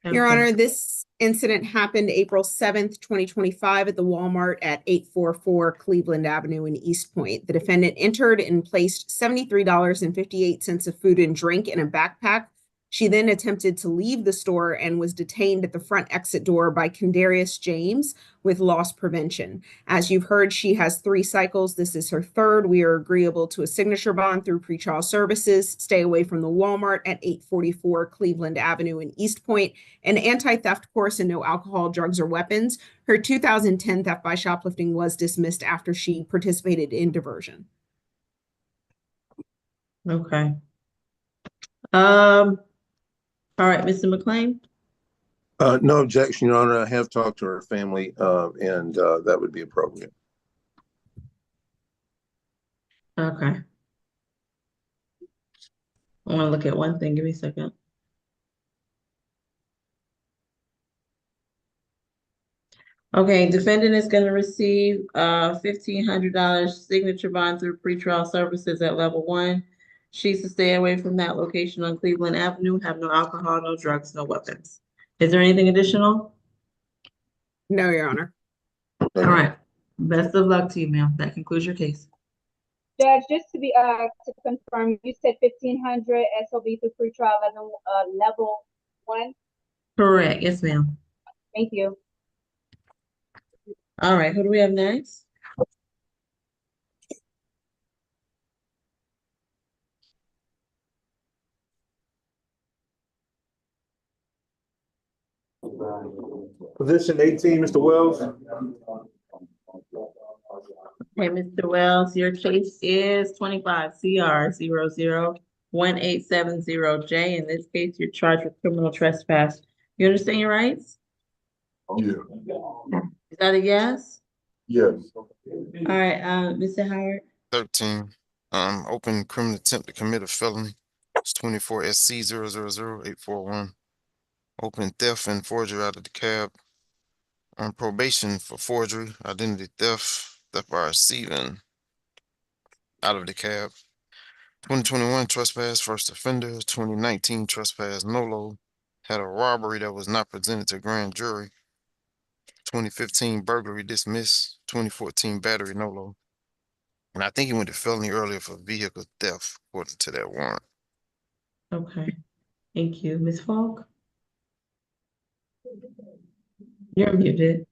Your Okay. Honor, this incident happened April 7th, 2025 at the Walmart at 844 Cleveland Avenue in East Point. The defendant entered and placed $73.58 of food and drink in a backpack. She then attempted to leave the store and was detained at the front exit door by Kendarius James with loss prevention. As you've heard, she has 3 cycles. This is her third. We are agreeable to a signature bond through pretrial services. Stay away from the Walmart at 844 Cleveland Avenue in East Point. An anti-theft course and no alcohol, drugs, or weapons. Her 2010 theft by shoplifting was dismissed after she participated in diversion. Okay. All right, Mr. McLean. No objection, Your Honor. I have talked to her family, and that would be appropriate. Okay. I want to look at one thing. Give me a second. Okay, defendant is going to receive $1,500 signature bond through pretrial services at level 1. She's to stay away from that location on Cleveland Avenue, have no alcohol, no drugs, no weapons. Is there anything additional? No, Your Honor. All right. Best of luck to you, ma'am. That concludes your case. Judge, just to be, to confirm, you said 1,500 SOB for pretrial level 1? Correct. Yes, ma'am. Thank you. All right, who do we have next? Position 18, Mr. Wells. Hey, Mr. Wells, your case is 25 CR 001870J. In this case, you're charged with criminal trespass. You understand your rights? Yeah. Is that a yes? Yes. All right, Mr. Howard. 13, open criminal attempt to commit a felony. It's 24 SC 000841. Open theft and forgery out of the cab. On probation for forgery, identity theft, theft by receiving out of the cab. 2021 trespass, first offender. 2019 trespass, no-load. Had a robbery that was not presented to grand jury. 2015 burglary dismissed. 2014 battery, no-load. And I think he went to felony earlier for vehicle theft, according to that warrant. Okay, thank you. Ms. Falk? You're muted.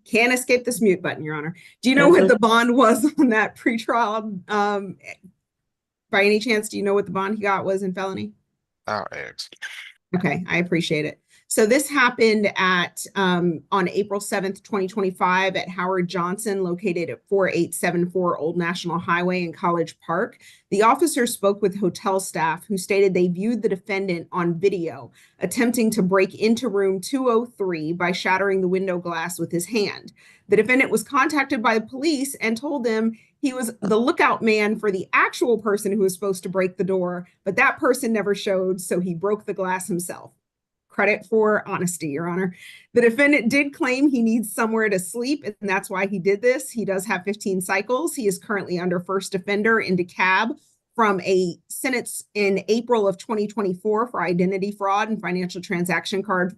Can't escape this mute button, Your Honor. Do you know what the bond was on that pretrial? By any chance, do you know what the bond he got was in felony? I'll ask. Okay, I appreciate it. So this happened at on April 7th, 2025 at Howard Johnson, located at 4874 Old National Highway in College Park. The officer spoke with hotel staff who stated they viewed the defendant on video attempting to break into room 203 by shattering the window glass with his hand. The defendant was contacted by the police and told them he was the lookout man for the actual person who was supposed to break the door, but that person never showed, so he broke the glass himself. Credit for honesty, Your Honor. The defendant did claim he needs somewhere to sleep, and that's why he did this. He does have 15 cycles. He is currently under first offender in DeKalb from a sentence in April of 2024 for identity fraud and financial transaction card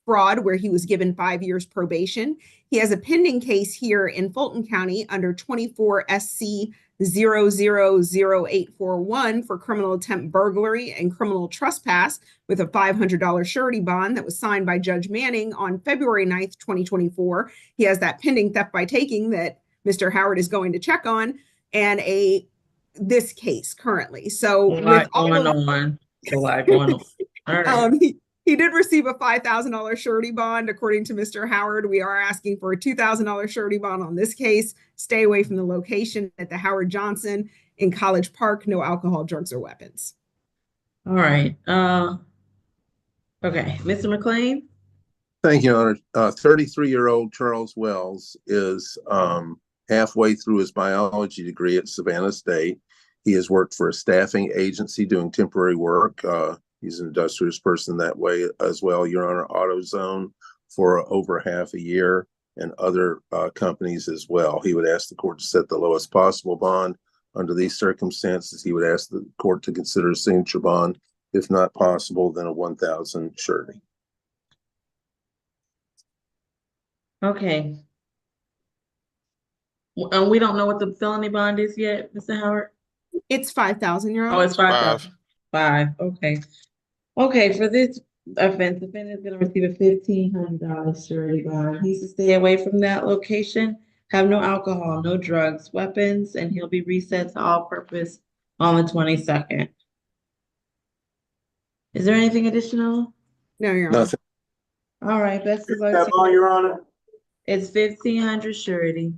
fraud, where he was given 5 years probation. He has a pending case here in Fulton County under 24 SC 000841 for criminal attempt burglary and criminal trespass with a $500 surety bond that was signed by Judge Manning on February 9th, 2024. He has that pending theft by taking that Mr. Howard is going to check on, and this case currently. So with all of going on. All right. He did receive a $5,000 surety bond. According to Mr. Howard, we are asking for a $2,000 surety bond on this case. Stay away from the location at the Howard Johnson in College Park. No alcohol, drugs, or weapons. All right. Okay, Mr. McLean? Thank you, Your Honor. 33-year-old Charles Wells is halfway through his biology degree at Savannah State. He has worked for a staffing agency doing temporary work. He's an industrious person that way as well, Your Honor. AutoZone for over half a year and other companies as well. He would ask the court to set the lowest possible bond. Under these circumstances, he would ask the court to consider a signature bond. If not possible, then a $1,000 surety. Okay. And we don't know what the felony bond is yet, Mr. Howard? It's $5,000, Your Honor. Oh, it's 5,000. 5. Okay. Okay, for this offense, the defendant is going to receive a $1,500 surety bond. He's to stay away from that location, have no alcohol, no drugs, weapons, and he'll be reset to all purpose on the 22nd. Is there anything additional? No, Your Honor. Nothing. All right, best of luck. That's all, Your Honor. It's 1,500 surety.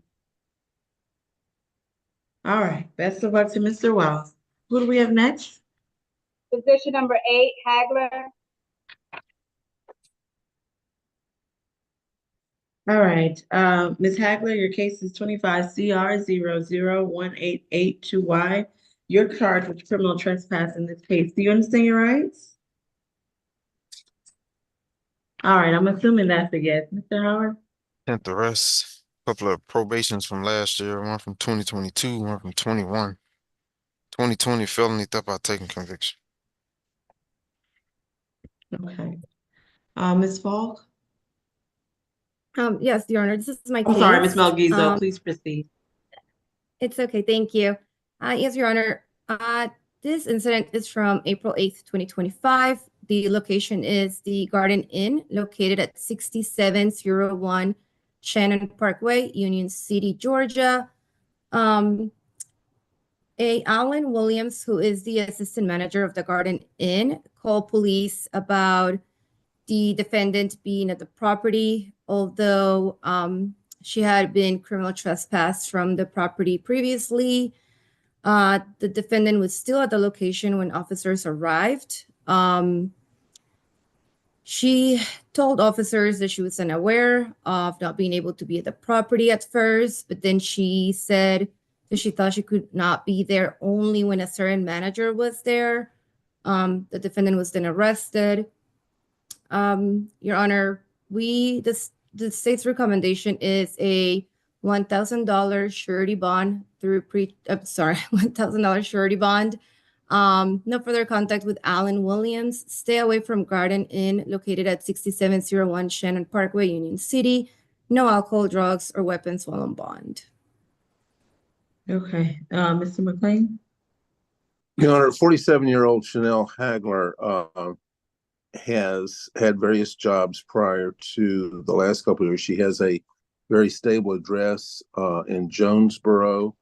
All right, best of luck to Mr. Wells. Who do we have next? Position number 8, Hagler. All right, Ms. Hagler, your case is 25 CR 001882Y. You're charged with criminal trespass in this case. Do you understand your rights? All right, I'm assuming that's a yes. Mr. Howard? 10th arrest, couple of probations from last year, one from 2022, one from 21. 2020 felony theft by taking conviction. Okay. Ms. Falk? Yes, Your Honor, this is my I'm sorry, Ms. case. Melgizo, please proceed. It's okay, thank you. Yes, Your Honor. This incident is from April 8th, 2025. The location is the Garden Inn located at 6701 Shannon Parkway, Union City, Georgia. Alan Williams, who is the assistant manager of the Garden Inn, called police about the defendant being at the property, although she had been criminal trespassed from the property previously. The defendant was still at the location when officers arrived. She told officers that she was unaware of not being able to be at the property at first, but then she said that she thought she could not be there only when a certain manager was there. The defendant was then arrested. Your Honor, the state's recommendation is a $1,000 surety bond through $1,000 surety bond. No further contact with Alan Williams. Stay away from Garden Inn located at 6701 Shannon Parkway, Union City. No alcohol, drugs, or weapons while on bond. Okay, Mr. McLean? Your Honor, 47-year-old Chanel Hagler has had various jobs prior to the last couple of years. She has a very stable address in Jonesboro.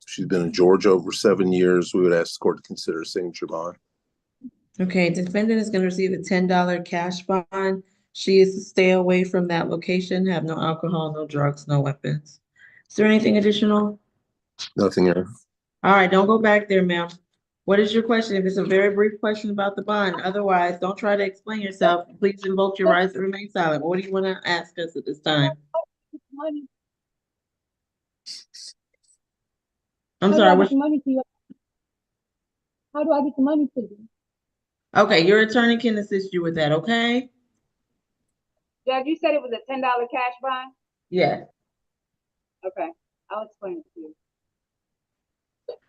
She's been in Georgia over 7 years. We would ask the court to consider a signature bond. Okay, defendant is going to receive a $10 cash bond. She is to stay away from that location, have no alcohol, no drugs, no weapons. Is there anything additional? Nothing else. All right, don't go back there, ma'am. What is your question? If it's a very brief question about the bond, otherwise, don't try to explain yourself. Please invoke your rights to remain silent. What do you want to ask us at this time? Money. I'm How sorry. do I get the money to you? How do I get the money to you? Okay, your attorney can assist you with that, okay? Judge, you said it was a $10 cash bond? Yeah. Okay, I'll explain it to you.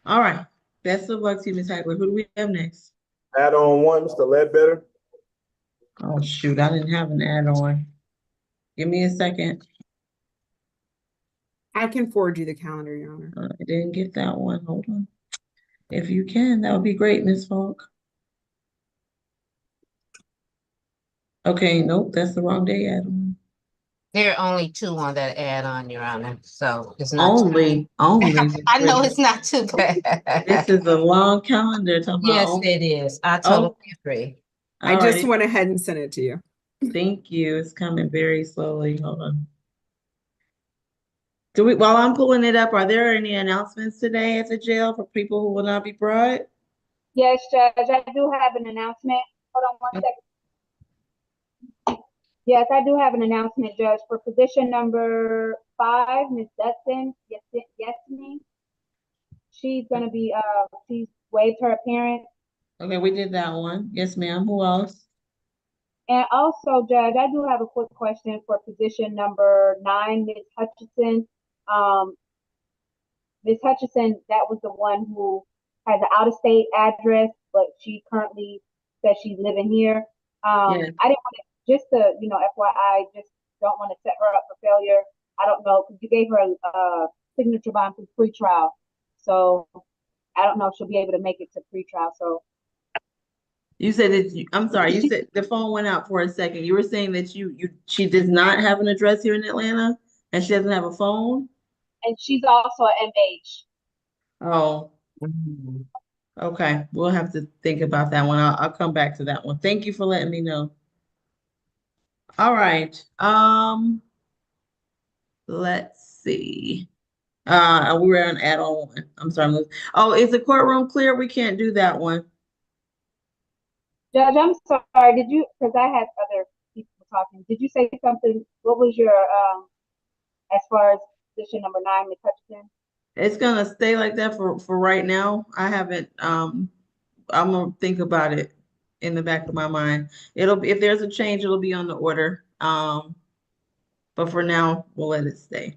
All right. Best of luck to you, Ms. Hagler. Who do we have next? Add-on one, Mr. Ledbetter. Oh, shoot, I didn't have an add-on. Give me a second. I can forward you the calendar, Your Honor. I didn't get that one. Hold on. If you can, that would be great, Ms. Falk. Okay, nope, that's the wrong day add-on. There are only two on that add-on, Your Honor, so it's not. Only. I know it's not too bad. This is a long calendar. Talking about Yes, only. it is. I totally Oh. agree. I All just right. went ahead and sent it to you. Thank you. It's coming very slowly. Hold on. While I'm pulling it up, are there any announcements today at the jail for people who will not be brought? Yes, Judge, I do have an announcement. Hold on one second. Yes, I do have an announcement, Judge, for position number 5, Ms. Dutton. Yes, me. She's gonna be, she's waived her appearance. Okay, we did that one. Yes, ma'am. Who else? And also, Judge, I do have a quick question for position number 9, Ms. Hutchison. Ms. Hutchison, that was the one who has an out-of-state address, but she currently says she's living here. Yes. I didn't want to, just to, FYI, just don't want to set her up for failure. I don't know, because you gave her a signature bond for pretrial. So I don't know if she'll be able to make it to pretrial. So You said that I'm sorry, you said the phone went out for a second. You were saying that she does not have an address here in Atlanta and she doesn't have a phone? and she's also an MH. Oh, okay. We'll have to think about that one. I'll come back to that one. Thank you for letting me know. All right. Let's see. We were on add-on one. I'm sorry. Oh, is the courtroom clear? We can't do that one. Judge, I'm sorry. Did you? Because I had other people talking. Did you say something? What was your as far as position number 9, Ms. Hutchison? It's gonna stay like that for right now. I haven't. I'm gonna think about it in the back of my mind. It'll be, if there's a change, it'll be on the order. But for now, we'll let it stay.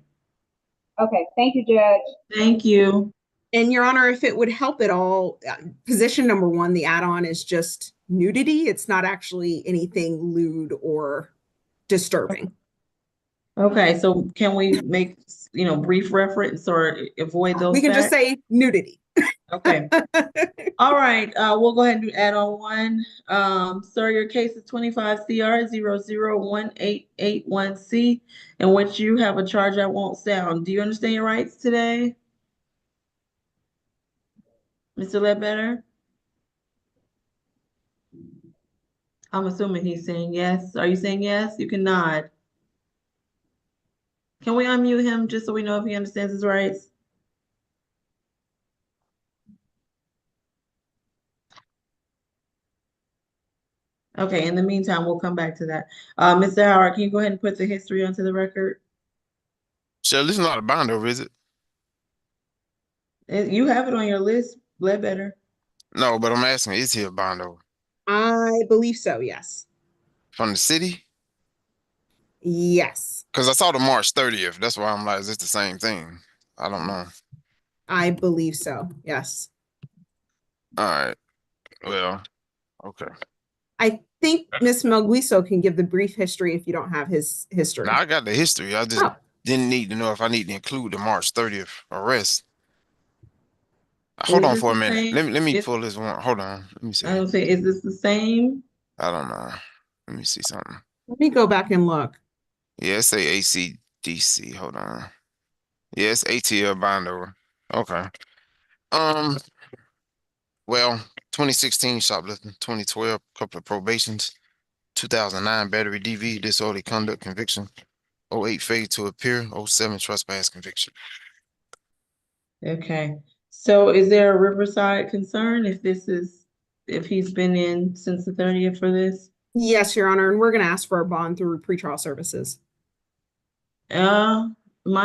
Okay, thank you, Judge. Thank you. And Your Honor, if it would help at all, position number 1, the add-on is just nudity. It's not actually anything lewd or disturbing. Okay, so can we make, brief reference or avoid those We can just facts? say nudity. Okay, all right, we'll go ahead and do add-on one. Sir, your case is 25 CR 001881C, in which you have a charge that won't sound. Do you understand your rights today? Mr. Ledbetter? I'm assuming he's saying yes. Are you saying yes? You can nod. Can we unmute him just so we know if he understands his rights? Okay, in the meantime, we'll come back to that. Mr. Howard, can you go ahead and put the history onto the record? Shell, this is not a bind over, is it? You have it on your list, Ledbetter. No, but I'm asking, is he a bind over? I believe so, yes. From the city? Yes, Because I saw the March 30th. That's why I'm like, is this the same thing? I don't know. I believe so, yes. All right. Well, okay. I think Ms. Melguiso can give the brief history if you don't have his history. Now I got the history. I just Oh. didn't need to know if I need to include the March 30th arrest. Hold Is on this for a the minute. same? Let me Is- pull this one. Hold on. Let me see. I don't say, is this the same? I don't know. Let me see something. Let me go back and look. Yeah, it say ACDC. Hold on. Yeah, it's ATL bind over. Okay. Well, 2016 shoplifting, 2012 couple of probations, 2009 battery DV disorderly conduct conviction, '08 failure to appear, '07 trespass conviction. Okay, so is there a Riverside concern if he's been in since the 30th for this? Yes, Your Honor, and we're going to ask for a bond through pretrial services. My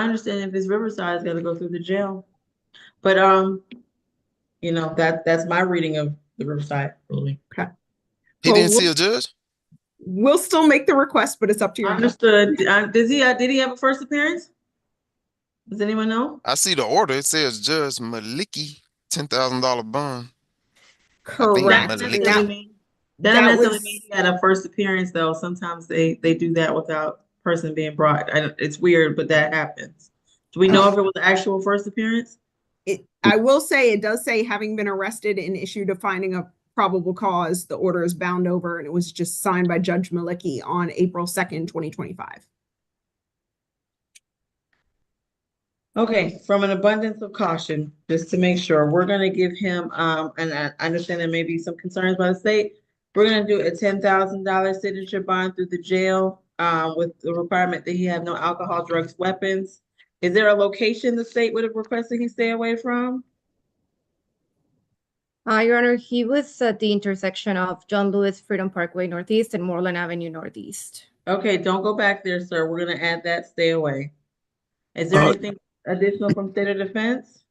understanding, if it's Riverside, it's gotta go through the jail. But, that's my reading of the Riverside ruling. Okay. He Well, didn't see a judge? We'll still make the request, but it's up to Your Honor. Understood. Did he have a first appearance? Does anyone know? I see the order. It says Judge Maliki, $10,000 bond. Correct. That And doesn't Maliki. mean that that doesn't necessarily was mean he had a first appearance, though. Sometimes they do that without person being brought. It's weird, but that happens. Do we know if it was the actual first appearance? I will say it does say having been arrested and issued a finding of probable cause, the order is bound over, and it was just signed by Judge Maliki on April 2nd, 2025. Okay, from an abundance of caution, just to make sure, we're gonna give him, and I understand there may be some concerns by the state. We're gonna do a $10,000 signature bond through the jail, with the requirement that he have no alcohol, drugs, weapons. Is there a location the state would have requested he stay away from? Your Honor, he was at the intersection of John Lewis Freedom Parkway Northeast and Moreland Avenue Northeast. Okay, don't go back there, sir. We're gonna add that, stay away. Is there anything additional from state of defense?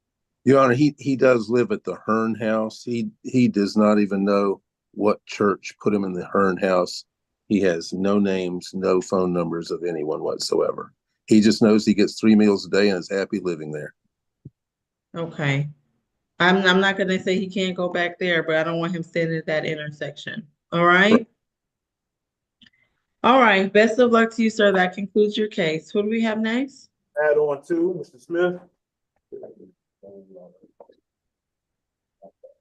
Your Honor, he does live at the Hearn house. He does not even know what church put him in the Hearn house. He has no names, no phone numbers of anyone whatsoever. He just knows he gets 3 meals a day and is happy living there. Okay. I'm not gonna say he can't go back there, but I don't want him standing at that intersection. All right? All right, best of luck to you, sir. That concludes your case. Who do we have next? Add on two, Mr. Smith.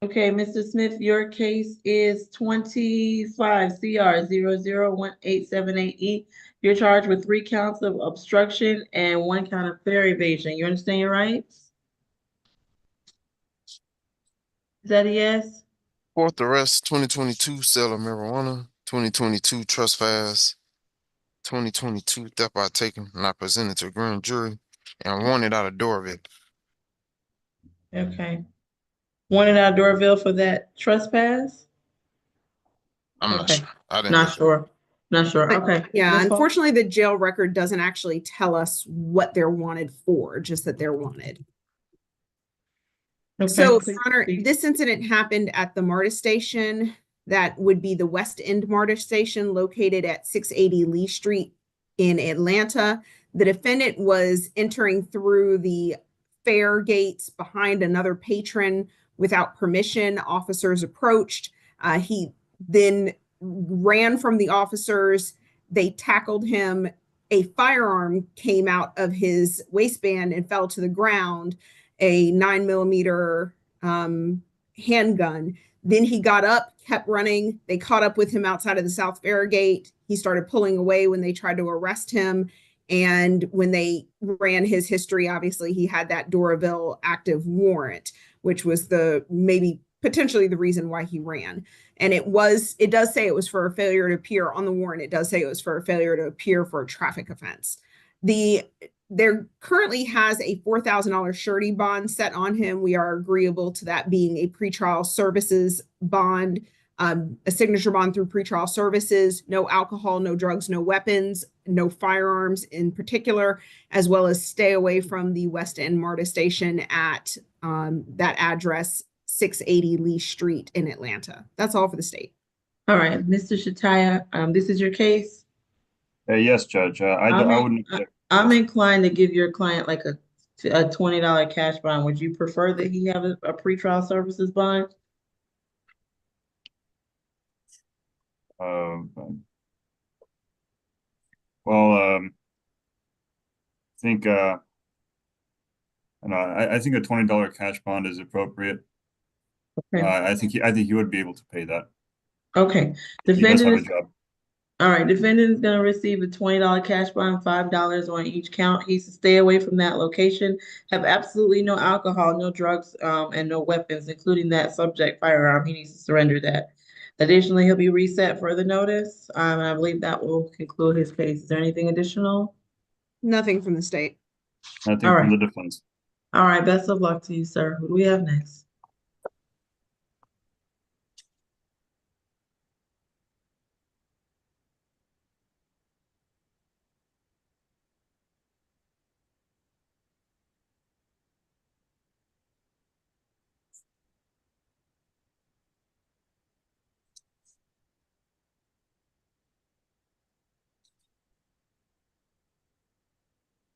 Okay, Mr. Smith, your case is 25 CR 001878E. You're charged with 3 counts of obstruction and 1 count of fare evasion. You understand your rights? Is that a yes? Fourth arrest, 2022 sale of marijuana, 2022 trespass, 2022 theft by taking, not presented to a grand jury, and wanted out of Doorville. Okay. Wanted out Doorville for that trespass? I'm not Okay. sure. I didn't Not look at it. sure. Not sure. But, Okay. yeah, Ms. Paul? unfortunately, the jail record doesn't actually tell us what they're wanted for, just that they're wanted. Okay, So, please Your Honor, proceed. this incident happened at the MARTA station. That would be the West End MARTA station located at 680 Lee Street in Atlanta. The defendant was entering through the fare gates behind another patron without permission. Officers approached. He then ran from the officers. They tackled him, a firearm came out of his waistband and fell to the ground, a 9mm handgun. Then he got up, kept running. They caught up with him outside of the South Fair gate. He started pulling away when they tried to arrest him. And when they ran his history, obviously he had that Doraville active warrant, which was maybe potentially the reason why he ran. And it does say it was for a failure to appear on the warrant. It does say it was for a failure to appear for a traffic offense. There currently has a $4,000 surety bond set on him. We are agreeable to that being a pretrial services bond, a signature bond through pretrial services, no alcohol, no drugs, no weapons, no firearms in particular, as well as stay away from the West End MARTA station at that address, 680 Lee Street in Atlanta. That's all for the state. All right, Mr. Shataya, this is your case. Yes, Judge. I wouldn't. I'm inclined to give your client like a $20 cash bond. Would you prefer that he have a pretrial services bond? I think I think a $20 cash bond is appropriate. Okay. I think he would be able to pay that. Okay. He does have a job. All right. Defendant is going to receive a $20 cash bond, $5 on each count. He's to stay away from that location, have absolutely no alcohol, no drugs, and no weapons, including that subject firearm. He needs to surrender that. Additionally, he'll be reset for the notice. And I believe that will conclude his case. Is there anything additional? Nothing from the state. Nothing All from right. the defense. All right. Best of luck to you, sir. Who do we have next?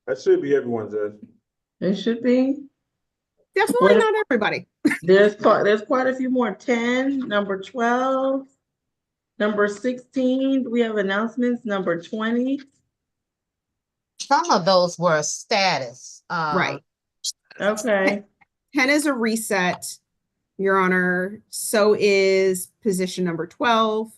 That should be everyone, Judge. It should be. Definitely not everybody. There's quite a few more. 10, number 12, number 16. We have announcements. Number 20. Some of those were status. Right. Okay. 10 is a reset, Your Honor. So is position number 12.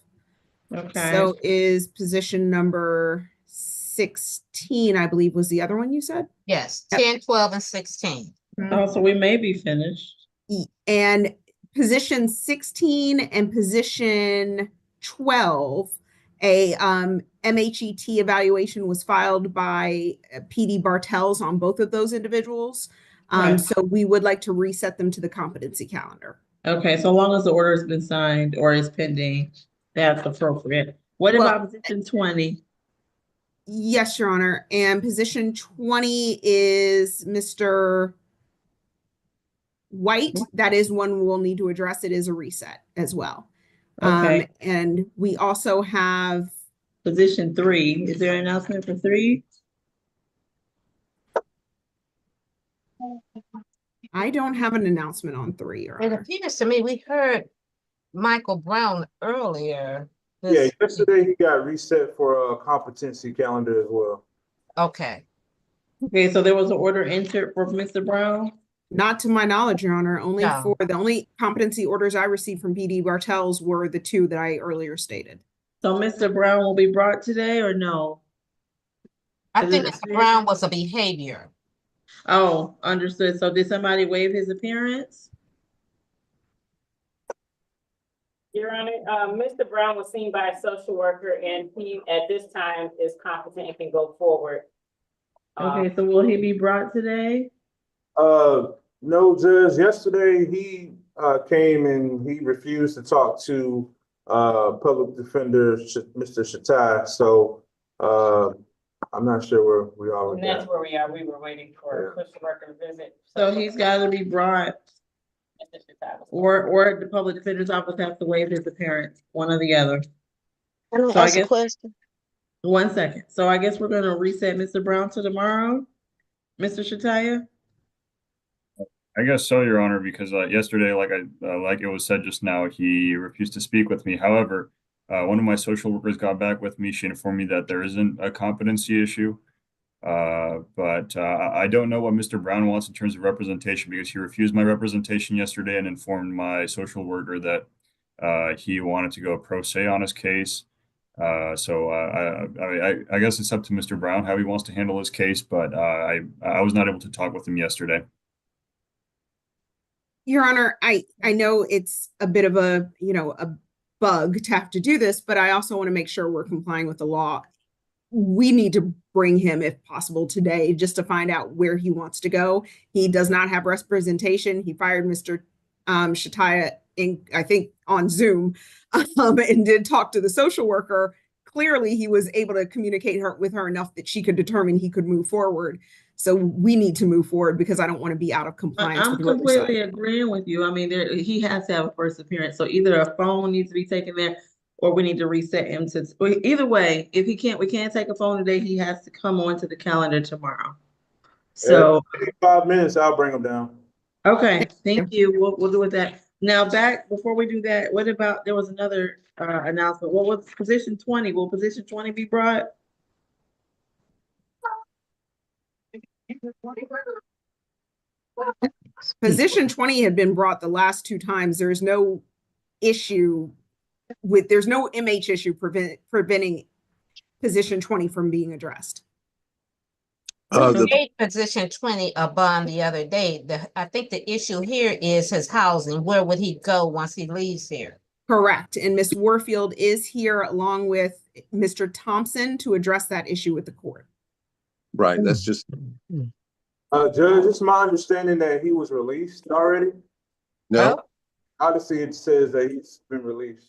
Okay. So is position number 16, I believe was the other one you said? Yes, 10, 12, and 16. Oh, so we may be finished. And position 16 and position 12, a MHET evaluation was filed by PD Bartels on both of those individuals. Right. So we would like to reset them to the competency calendar. Okay, so long as the order has been signed or is pending, that's appropriate. What about position 20? Yes, Your Honor. And position 20 is Mr. White. That is one we'll need to address. It is a reset as well. Okay. And we also have Position 3. Is there an announcement for 3? I don't have an announcement on 3, Your It Honor. appears to me we heard Michael Brown earlier. Yeah, yesterday he got reset for a competency calendar as well. Okay. Okay, so there was an order entered for Mr. Brown? Not to my knowledge, Your Honor. Only No. for the only competency orders I received from PD Bartels were the 2 that I earlier stated. So Mr. Brown will be brought today or no? I Is think it- Mr. Brown was a behavior. Oh, understood. So did somebody waive his appearance? Your Honor, Mr. Brown was seen by a social worker and he, at this time, is competent and can go forward. Okay, so will he be brought today? No, Judge. Yesterday he came and he refused to talk to public defender Mr. Shatai. So I'm not sure where we are with And that's that. where we are. We were waiting for a social worker to visit. So he's got to be brought, or the public defender's office has to waive his appearance, one or the other. Can I So I ask a guess- question? 1 second. So I guess we're going to reset Mr. Brown to tomorrow. Mr. Shataya? I guess so, Your Honor, because yesterday, like it was said just now, he refused to speak with me. However, One of my social workers got back with me. She informed me that there isn't a competency issue. But I don't know what Mr. Brown wants in terms of representation because he refused my representation yesterday and informed my social worker that he wanted to go pro se on his case. So I guess it's up to Mr. Brown how he wants to handle his case, but I was not able to talk with him yesterday. Your Honor, I know it's a bit of a, a bug to have to do this, but I also want to make sure we're complying with the law. We need to bring him, if possible, today just to find out where he wants to go. He does not have representation. He fired Mr. Shataya, I think, on Zoom, and did talk to the social worker. Clearly, he was able to communicate with her enough that she could determine he could move forward. So we need to move forward because I don't want to be out of compliance I'm with the Riverside. completely agreeing with you. I mean, he has to have a first appearance. So either a phone needs to be taken there or we need to reset him to, either way, if we can't take a phone today, he has to come onto the calendar tomorrow. So 5 minutes, I'll bring him down. okay, thank you. We'll do it that. Now before we do that, what about, there was another announcement. What was position 20? Will position 20 be brought? Position 20 had been brought the last 2 times. There's no issue there's no MH issue preventing position 20 from being addressed. We made position 20 a bond the other day. I think the issue here is his housing. Where would he go once he leaves here? Correct. And Ms. Warfield is here along with Mr. Thompson to address that issue with the court. Right. That's just. Judge, it's my understanding that he was released already. No. Obviously, it says that he's been released.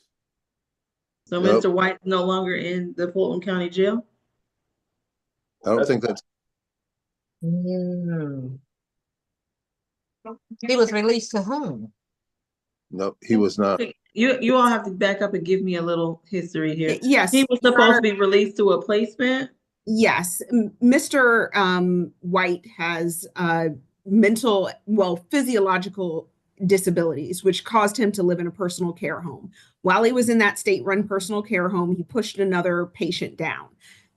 So Nope. Mr. White's no longer in the Fulton County Jail? I don't think that's. He was released to whom? No, he was not. You all have to back up and give me a little history here. Yes. He was supposed to be released to a placement? Yes. Mr. White has physiological disabilities, which caused him to live in a personal care home. While he was in that state-run personal care home, he pushed another patient down.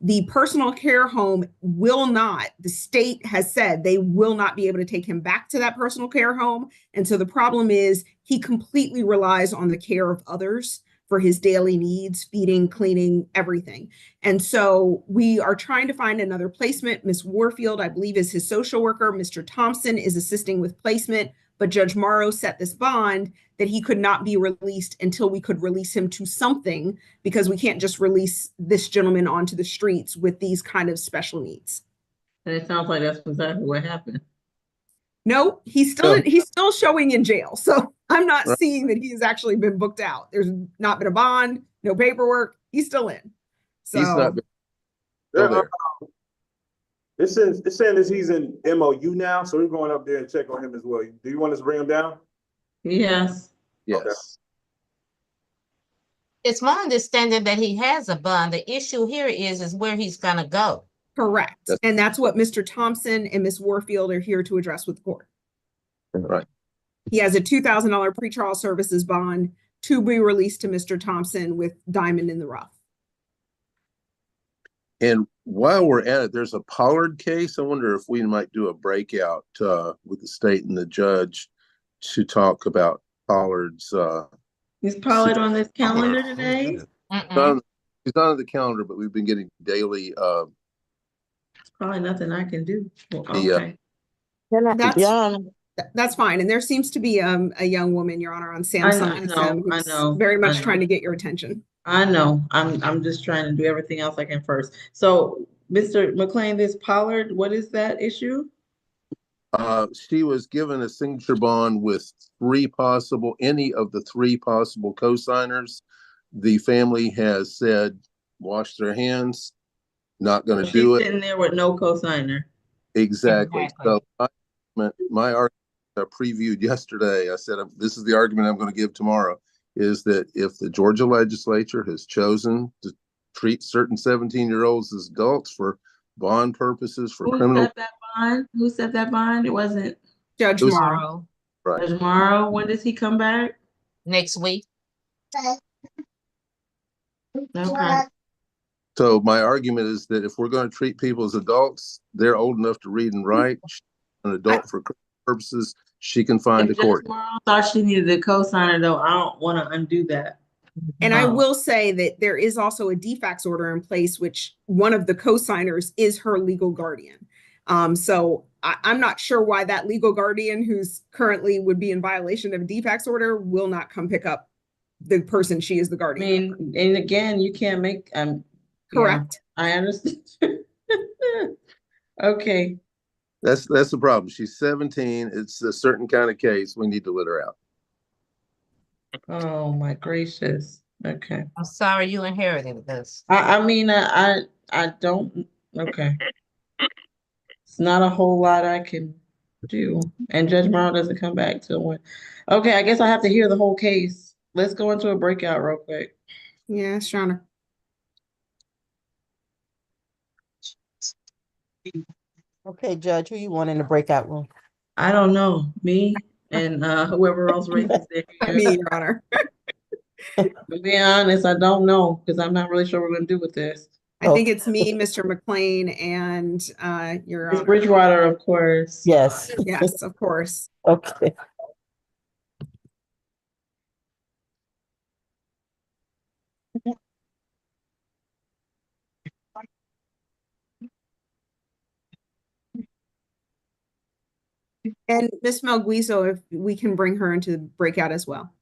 The personal care home the state has said they will not be able to take him back to that personal care home. And so the problem is he completely relies on the care of others for his daily needs, feeding, cleaning, everything. And so we are trying to find another placement. Ms. Warfield, I believe, is his social worker. Mr. Thompson is assisting with placement, but Judge Morrow set this bond that he could not be released until we could release him to something, because we can't just release this gentleman onto the streets with these kind of special needs. And it sounds like that's exactly what happened. No, he's still showing in jail. So I'm not seeing that he's actually been booked out. There's not been a bond, no paperwork. He's still in. So He's not still there. It's saying that he's in MOU now, so we're going up there and check on him as well. Do you want us to bring him down? Yes. Yes. Okay. It's my understanding that he has a bond. The issue here is where he's gonna go. correct. And that's what Mr. Thompson and Ms. Warfield are here to address with the court. Right. He has a $2,000 pretrial services bond to be released to Mr. Thompson with diamond in the rough. And while we're at it, there's a Pollard case. I wonder if we might do a breakout with the state and the judge to talk about Pollard's. Is Pollard on this calendar today? He's not on the calendar, but we've been getting daily. It's probably nothing I can do. Well, okay. That's fine. And there seems to be a young woman, Your Honor, on Samsung I know, very much trying to get your attention. I know. I'm just trying to do everything else I can first. So, Mr. McLean, this Pollard, what is that issue? She was given a signature bond with any of the three possible co-signers. The family has said, wash their hands, not going to do it. She's sitting there with no co-signer. Exactly. So my argument I previewed yesterday, I said, this is the argument I'm going to give tomorrow, is that if the Georgia legislature has chosen to treat certain 17-year-olds as adults for bond purposes, for criminal. Set that bond? Who set that bond? It wasn't Judge Morrow. Right. Judge Morrow. When does he come back? Next week. Okay. So my argument is that if we're going to treat people as adults, they're old enough to read and write. She's an adult for purposes. She can find a If Judge court. Morrow thought she needed a co-signer, though, I don't want to undo that. And I Oh. will say that there is also a defects order in place, which one of the co-signers is her legal guardian. So I'm not sure why that legal guardian, who's currently would be in violation of a defects order, will not come pick up the person she is the I guardian. mean, and again, you can't make, Correct. yeah, I understand. Okay, That's the problem. She's 17. It's a certain kind of case. We need to let her out. oh my gracious, okay. I'm sorry you inherited this. I mean, I don't, okay. It's not a whole lot I can do, and Judge Brown doesn't come back till when. Okay, I guess I have to hear the whole case. Let's go into a breakout real quick. Yes, Your Honor. Okay, Judge, who you want in the breakout room? I don't know, me and whoever else raises their hand. Me, Your Honor. To be honest, I don't know, because I'm not really sure what we're gonna do with this. I think it's me, Mr. McLean, and Your It's Honor. Bridgewater, of course. Yes. Yes, of course. Okay. And Ms. Melguizo, if we can bring her into the breakout as well.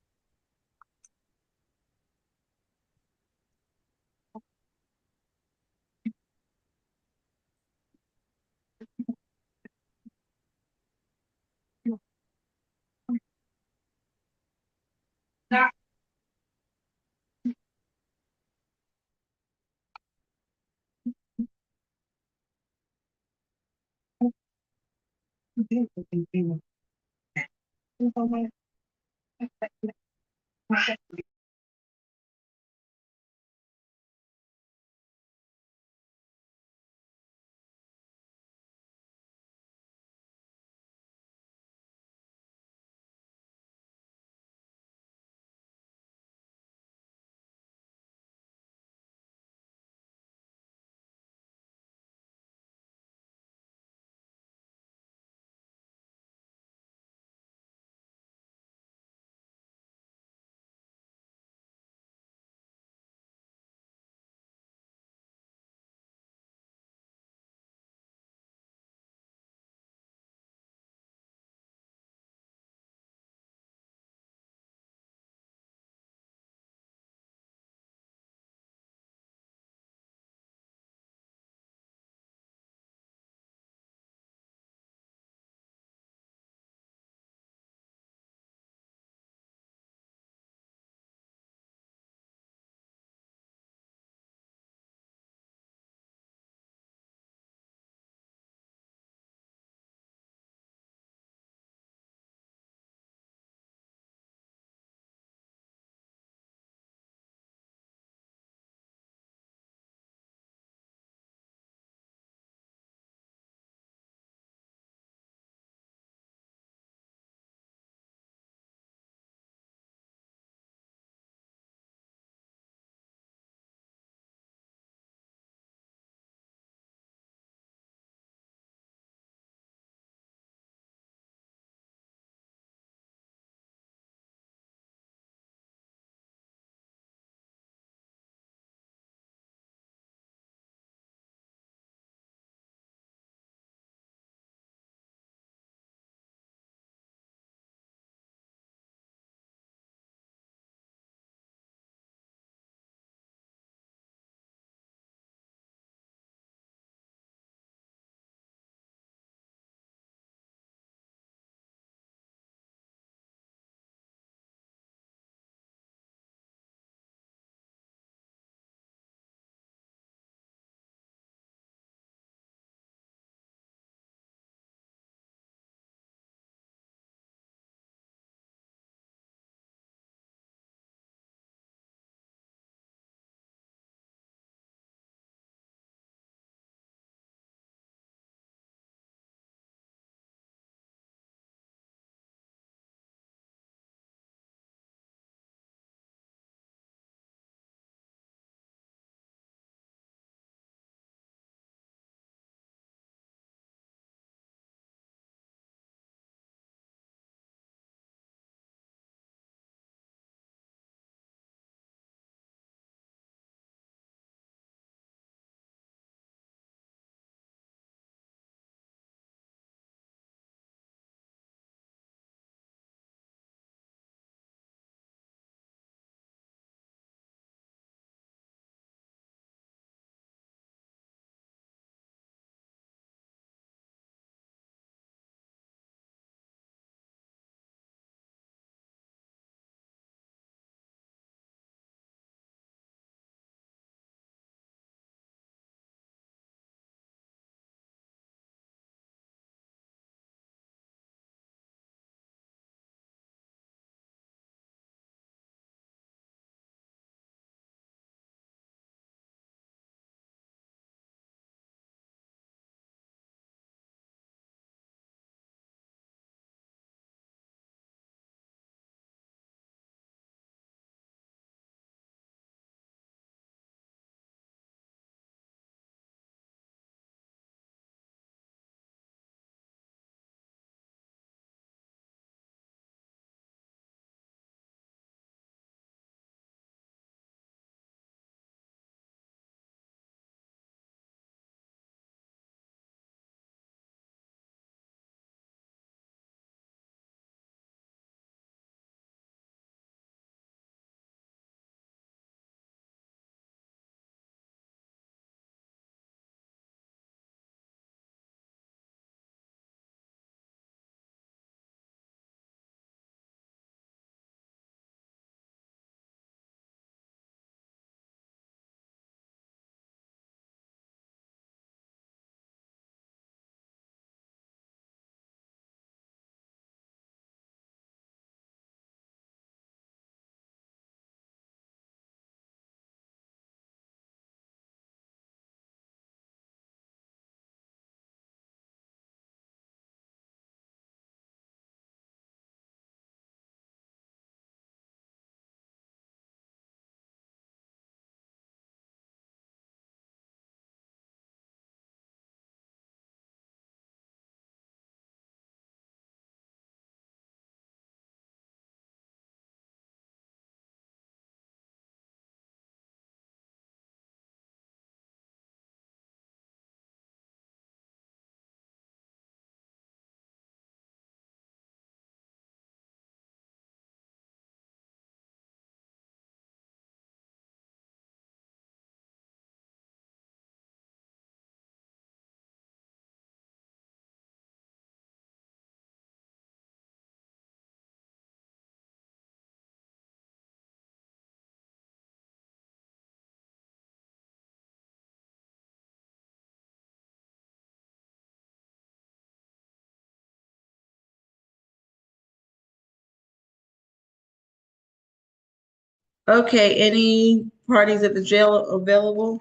Okay, any parties at the jail available?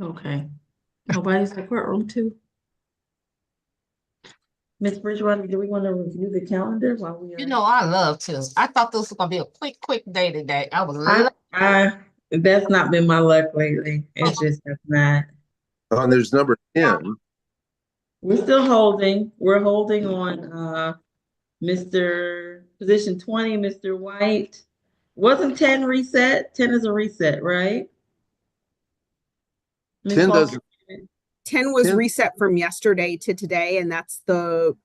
Okay, nobody's in the courtroom too? Ms. Bridgewater, do we want to review the calendar while we are? You know, I love to. I thought this was gonna be a quick day today. I was That's not been my luck lately. It just has not. And there's number 10. We're still holding. We're holding on Mr. position 20, Mr. White. Wasn't 10 reset? 10 is a reset, right? Ms. 10 Falk? doesn't, 10 was 10 reset from yesterday to today, and that's the,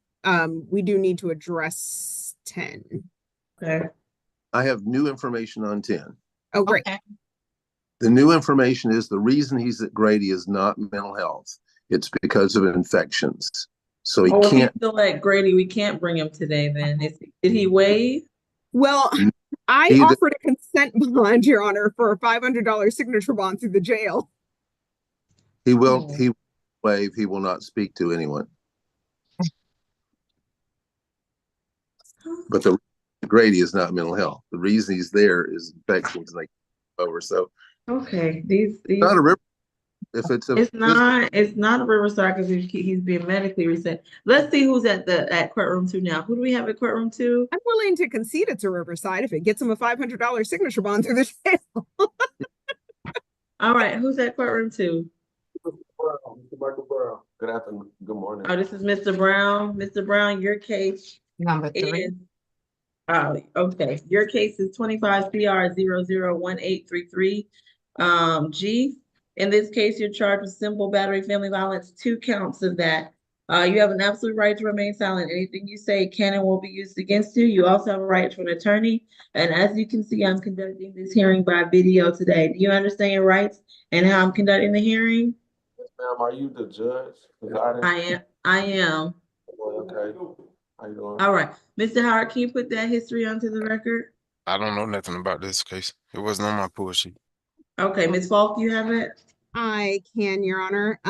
we do need to address 10. Okay. I have new information on 10. Oh, great. okay. The new information is the reason he's at Grady is not mental health. It's because of infections. So he Oh, if he's can't. still at Grady, we can't bring him today then. Did he waive? Well, I He- offered a consent bond, Your Honor, for a $500 signature bond through the jail. He will, Oh. he waive, he will not speak to anyone. But the Grady is not mental health. The reason he's there is infections and they over. So Okay, these not a river. If it's a it's not a Riverside because he's being medically reset. Let's see who's at courtroom 2 now. Who do we have at courtroom 2? I'm willing to concede it's a Riverside if it gets him a $500 signature bond through the jail. All right, who's at courtroom 2? Mr. Michael Brown. Good afternoon. Good morning. Oh, this is Mr. Brown. Mr. Brown, your case Number 3. is okay. Your case is 25 CR 001833 G. In this case, you're charged with simple battery family violence, 2 counts of that. You have an absolute right to remain silent. Anything you say can and will be used against you. You also have a right to an attorney. And as you can see, I'm conducting this hearing by video today. Do you understand your rights and how I'm conducting the hearing? Yes, ma'am. Are you the judge? I am. Okay. How you doing? All right. Mr. Howard, can you put that history onto the record? I don't know nothing about this case. It wasn't on my pull sheet. Okay, Ms. Falk, you have it? I can, Your Honor.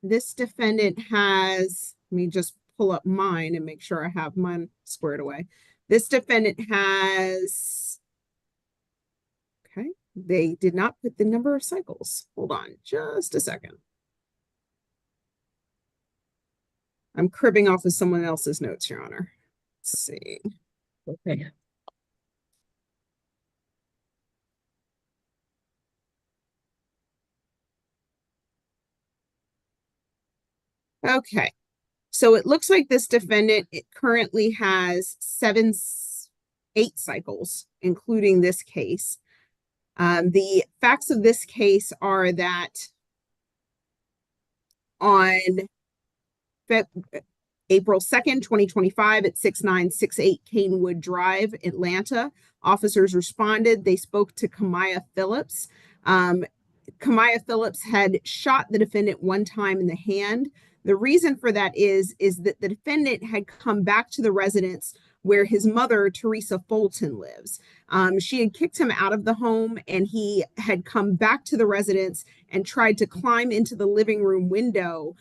This defendant has, let me just pull up mine and make sure I have mine squared away. This defendant has, okay, they did not put the number of cycles. Hold on just a second. I'm cribbing off of someone else's notes, Your Honor. Let's see. Okay. Okay. So it looks like this defendant currently has 8 cycles, including this case. The facts of this case are that on April 2nd, 2025 at 6968 Canewood Drive, Atlanta, officers responded. They spoke to Kamaya Phillips. Kamaya Phillips had shot the defendant 1 time in the hand. The reason for that is that the defendant had come back to the residence where his mother, Teresa Fulton, lives. She had kicked him out of the home, and he had come back to the residence and tried to climb into the living room window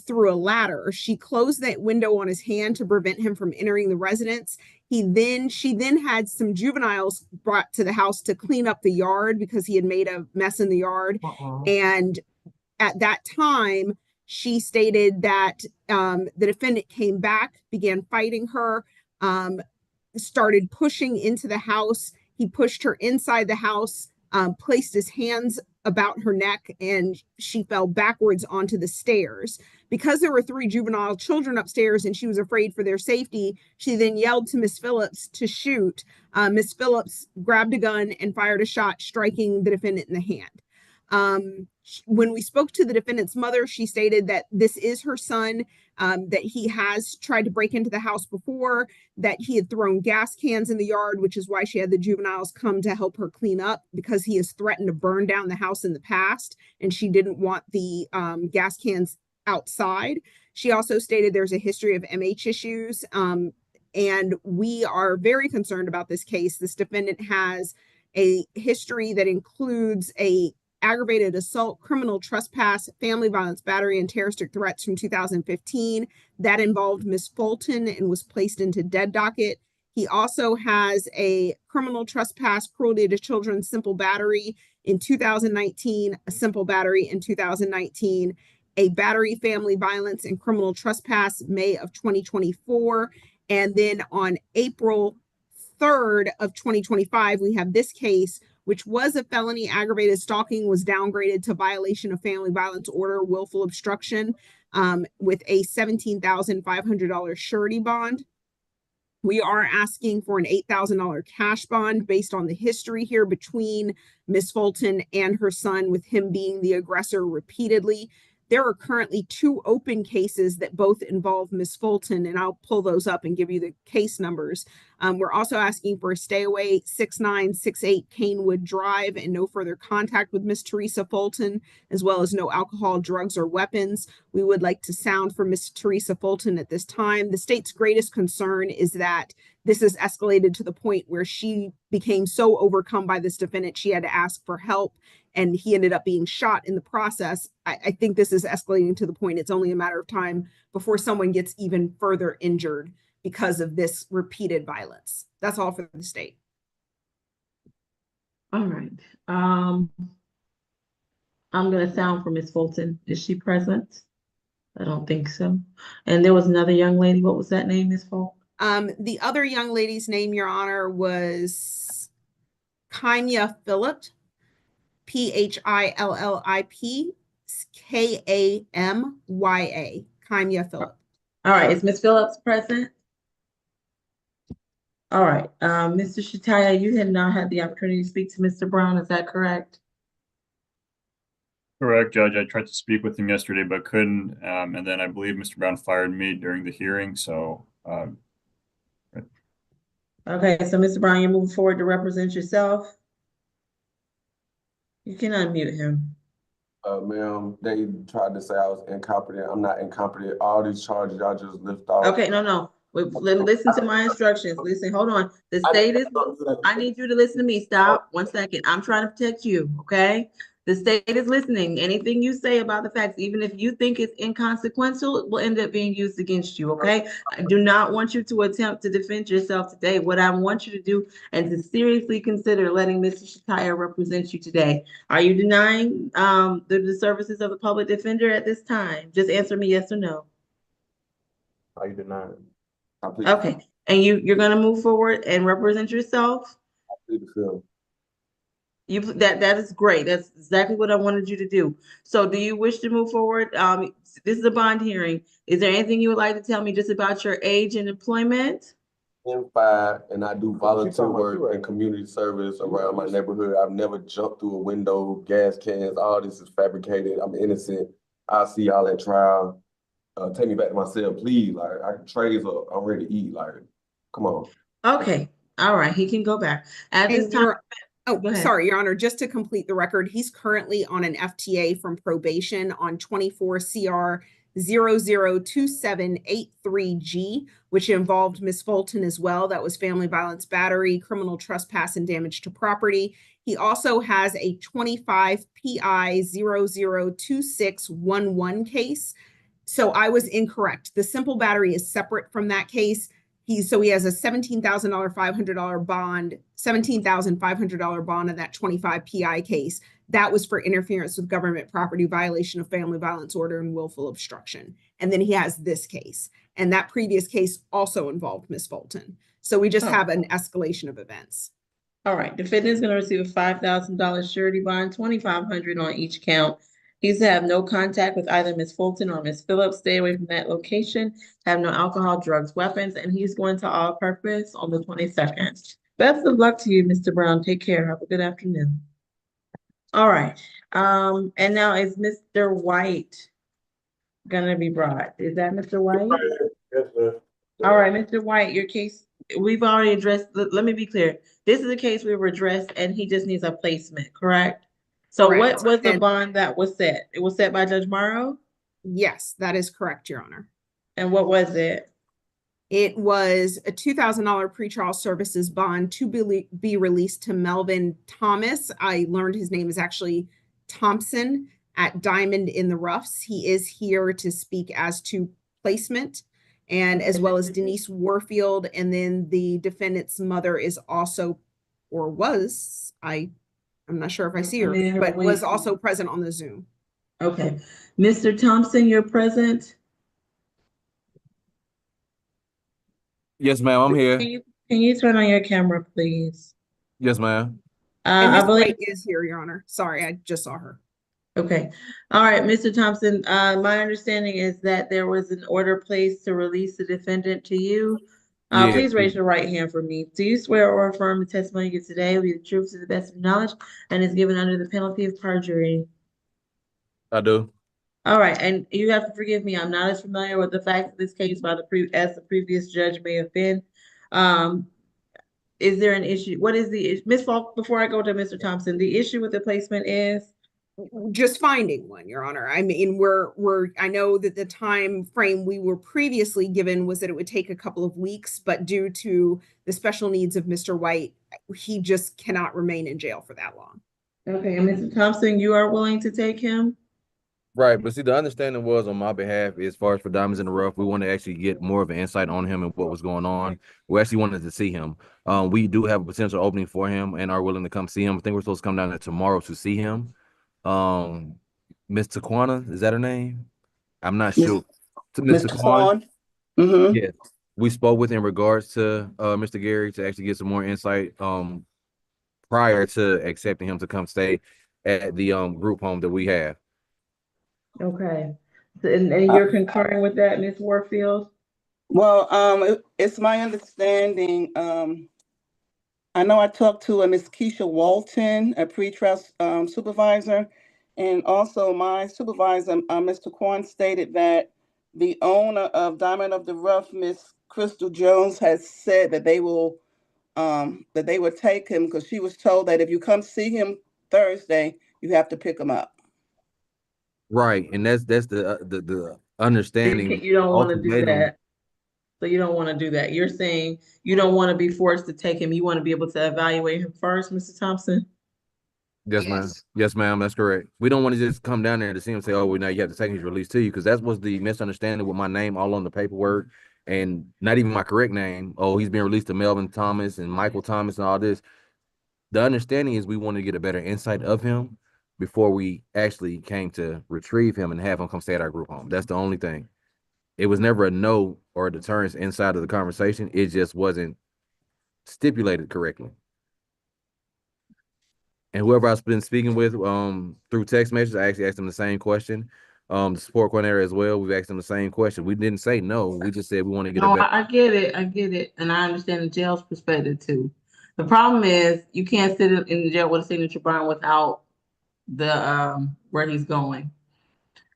through a ladder. She closed that window on his hand to prevent him from entering the residence. She then had some juveniles brought to the house to clean up the yard because he had made a mess in the yard. And at that time, she stated that the defendant came back, began fighting her, started pushing into the house. He pushed her inside the house, placed his hands about her neck, and she fell backwards onto the stairs. Because there were 3 juvenile children upstairs and she was afraid for their safety, she then yelled to Miss Phillips to shoot. Miss Phillips grabbed a gun and fired a shot, striking the defendant in the hand. When we spoke to the defendant's mother, she stated that this is her son, that he has tried to break into the house before, that he had thrown gas cans in the yard, which is why she had the juveniles come to help her clean up, because he has threatened to burn down the house in the past, and she didn't want the gas cans outside. She also stated there's a history of MH issues, and we are very concerned about this case. This defendant has a history that includes a aggravated assault, criminal trespass, family violence, battery, and terroristic threats from 2015. That involved Ms. Fulton and was placed into dead docket. He also has a criminal trespass, cruelty to children, simple battery in 2019, a simple battery in 2019, a battery, family violence, and criminal trespass, May of 2024. And then on April 3rd of 2025, we have this case, which was a felony. Aggravated stalking, was downgraded to violation of family violence order, willful obstruction, with a $17,500 surety bond. We are asking for an $8,000 cash bond based on the history here between Ms. Fulton and her son, with him being the aggressor repeatedly. There are currently 2 open cases that both involve Ms. Fulton, and I'll pull those up and give you the case numbers. We're also asking for a stay away 6968 Canewood Drive and no further contact with Ms. Teresa Fulton, as well as no alcohol, drugs, or weapons. We would like to sound for Ms. Teresa Fulton at this time. The state's greatest concern is that this has escalated to the point where she became so overcome by this defendant, she had to ask for help, and he ended up being shot in the process. I think this is escalating to the point it's only a matter of time before someone gets even further injured because of this repeated violence. That's all for the state. All right. I'm going to sound for Ms. Fulton. Is she present? I don't think so. And there was another young lady. What was that name, Ms. Fulton? The other young lady's name, Your Honor, was Kimya Phillip, Phillip, Kamya, Kimya Phillip. All right. Is Ms. Phillips present? All right. Mr. Shataya, you had not had the opportunity to speak to Mr. Brown. Is that correct? Correct, Judge. I tried to speak with him yesterday, but couldn't. And then I believe Mr. Brown fired me during the hearing. So, Okay. So, Mr. Brown, you're moving forward to represent yourself. You can unmute him. Ma'am, they tried to say I was incompetent. I'm not incompetent. All these charges y'all just lift off. Okay. No. Listen to my instructions. Listen, hold on. The state is, I need you to listen to me. Stop 1 second. I'm trying to protect you. Okay. The state is listening. Anything you say about the facts, even if you think it's inconsequential, it will end up being used against you. Okay. I do not want you to attempt to defend yourself today. What I want you to do and to seriously consider letting Mr. Shataya represent you today. Are you denying the services of the public defender at this time? Just answer me yes or no. Are you denying? Okay, and you're gonna move forward and represent yourself? I plead the field. That is great. That's exactly what I wanted you to do. So do you wish to move forward? This is a bond hearing. Is there anything you would like to tell me just about your age and employment? I'm 5, and I do volunteer work and community service around my neighborhood. I've never jumped through a window, gas cans, all this is fabricated. I'm innocent. I'll see y'all at trial. Take me back to my cell, please. Like, trays up. I'm ready to eat. Like, come on. Okay. All right. He can go back. At this time. Sorry, Your Honor, just to complete the record, he's currently on an FTA from probation on 24 CR 002783G, which involved Ms. Fulton as well. That was family violence, battery, criminal trespass, and damage to property. He also has a 25 PI 002611 case. So I was incorrect. The simple battery is separate from that case. He has a $17,500 bond, $17,500 bond in that 25 PI case. That was for interference with government property, violation of family violence order, and willful obstruction. And then he has this case. And that previous case also involved Ms. Fulton. So we just have an escalation of events. All right. Defendant is going to receive a $5,000 surety bond, $2,500 on each count. He's to have no contact with either Ms. Fulton or Ms. Phillips. Stay away from that location. Have no alcohol, drugs, weapons, and he's going to all purpose on the 22nd. Best of luck to you, Mr. Brown. Take care. Have a good afternoon. All right, and now is Mr. White gonna be brought? Is that Mr. White? Yes, sir. All right, Mr. White, your case, we've already addressed, let me be clear. This is a case we've addressed and he just needs a placement, correct? So what Correct. was the And- bond that was set? It was set by Judge Morrow? Yes, that is correct, Your Honor. And what was it? It was a $2,000 pretrial services bond to be released to Melvin Thomas. I learned his name is actually Thompson at Diamond in the Roughs. He is here to speak as to placement, and as well as Denise Warfield. And then the defendant's mother is also, or was, I'm not sure if I see her, but was also present on the Zoom. Okay, Mr. Thompson, you're present? Yes, ma'am, I'm here. Can you turn on your camera, please? Yes, ma'am. And I Ms. believe, White is here, Your Honor. Sorry, I just saw her. okay. All right, Mr. Thompson, my understanding is that there was an order placed to release the defendant to you. Yeah. Please raise your right hand for me. Do you swear or affirm the testimony you give today will be the truth to the best of your knowledge and is given under the penalty of perjury? I do. All right, and you have to forgive me, I'm not as familiar with the facts of this case as the previous judge may have been. Is there an issue? What is the, Ms. Falk, before I go to Mr. Thompson, the issue with the placement is? Just finding one, Your Honor. I mean, I know that the time frame we were previously given was that it would take a couple of weeks, but due to the special needs of Mr. White, he just cannot remain in jail for that long. Okay, and Mr. Thompson, you are willing to take him? Right, but see, the understanding was on my behalf, as far as for Diamonds in the Rough, we wanted to actually get more of an insight on him and what was going on. We actually wanted to see him. We do have a potential opening for him and are willing to come see him. I think we're supposed to come down there tomorrow to see him. Miss Taquana, is that her name? I'm not sure. To Mr. Taquan. Mm-hmm. Yes. We spoke with in regards to Mr. Gary to actually get some more insight prior to accepting him to come stay at the group home that we have. Okay, and you're concurring with that, Ms. Warfield? Well, it's my understanding, I know I talked to a Ms. Keisha Walton, a pre-trust supervisor, and also my supervisor, Mr. Quan, stated that the owner of Diamond of the Rough, Miss Crystal Jones, has said that they will take him because she was told that if you come see him Thursday, you have to pick him up. Right, and that's the understanding. You don't want to do ultimatum. that. So you don't want to do that. You're saying you don't want to be forced to take him. You want to be able to evaluate him first, Mr. Thompson? Yes, ma'am. Yes, ma'am. That's correct. We don't want to just come down there to see him and say, "Oh, well, now you have to take his release to you," because that was the misunderstanding with my name all on the paperwork and not even my correct name. Oh, he's being released to Melvin Thomas and Michael Thomas and all this. The understanding is we want to get a better insight of him before we actually came to retrieve him and have him come stay at our group home. That's the only thing. It was never a no or a deterrence inside of the conversation. It just wasn't stipulated correctly. And whoever I've been speaking with through text messages, I actually asked them the same question. The support coordinator as well, we've asked them the same question. We didn't say no. We just said we want to get No, a better. I get it. I get it. And I understand the jail's perspective too. The problem is you can't sit in the jail with a signature bond without the where he's going.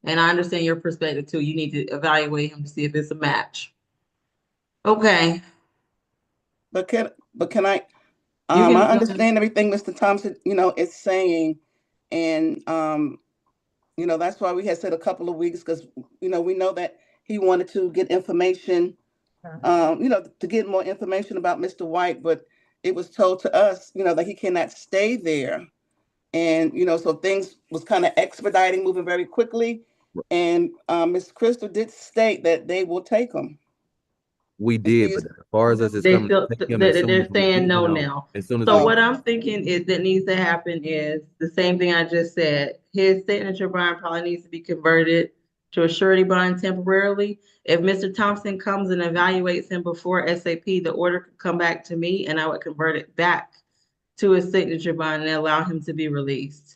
And I understand your perspective too. You need to evaluate him to see if it's a match. Okay. But can I can I go understand everything Mr. Thompson, is saying, and that's why we had said a couple of weeks because we know that he wanted to get information, to get more information about Mr. White, but it was told to us, that he cannot stay there. And so things was kind of expediting, moving very quickly. And Ms. Crystal did state that they will take him. We did, but as far as us, it's coming. They're saying no now. As soon as So what I'm thinking is that needs to happen is the same thing I just said. His signature bond probably needs to be converted to a surety bond temporarily. If Mr. Thompson comes and evaluates him before SAP, the order could come back to me and I would convert it back to his signature bond and allow him to be released.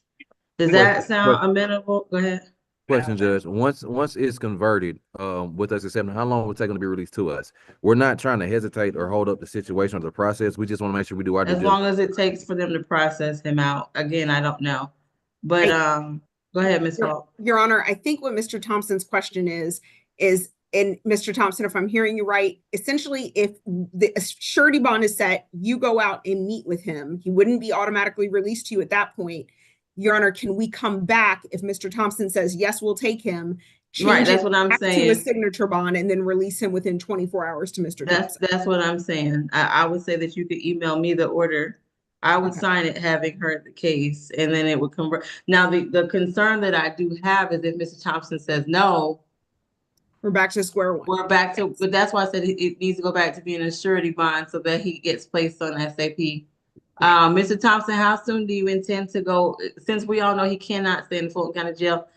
Does that sound amenable? Go ahead. Question, Judge. Once it's converted, with us accepting, how long will it take them to be released to us? We're not trying to hesitate or hold up the situation or the process. We just want to make sure we do our due As long as it takes for them to process him out. Again, I don't know. But, go ahead, Ms. Walt. Your Honor, I think what Mr. Thompson's question is, and Mr. Thompson, if I'm hearing you right, essentially if the surety bond is set, you go out and meet with him. He wouldn't be automatically released to you at that point. Your Honor, can we come back if Mr. Thompson says, yes, we'll take him, Right, change that's it what I'm back to a saying. signature bond and then release him within 24 hours to Mr. Thompson? That's what I'm saying. I would say that you could email me the order. I would sign it having heard the case, and then it would convert. Now, the concern that I do have is if Mr. Thompson says no, we're back to square one. We're back to, but that's why I said it needs to go back to being a surety bond so that he gets placed on SAP. Mr. Thompson, how soon do you intend to go? Since we all know he cannot stay in Fulton County Jail,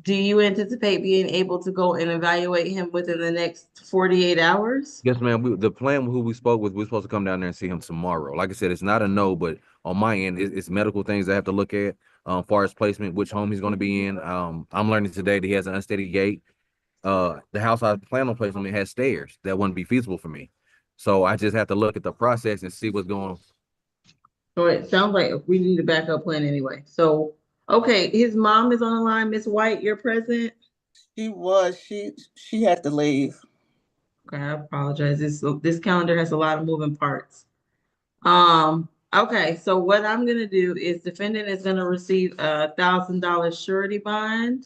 do you anticipate being able to go and evaluate him within the next 48 hours? Yes, ma'am. The plan who we spoke with, we're supposed to come down there and see him tomorrow. Like I said, it's not a no, but on my end, it's medical things I have to look at. Far as placement, which home he's going to be in. I'm learning today that he has an unsteady gait. The house I plan on placing him in has stairs. That wouldn't be feasible for me. So I just have to look at the process and see what's going on. So it sounds like we need a backup plan anyway. So, okay, his mom is on the line. Miss White, you're present. She was. She had to leave. Okay, I apologize. This calendar has a lot of moving parts. Okay, so what I'm gonna do is defendant is gonna receive a $1,000 surety bond.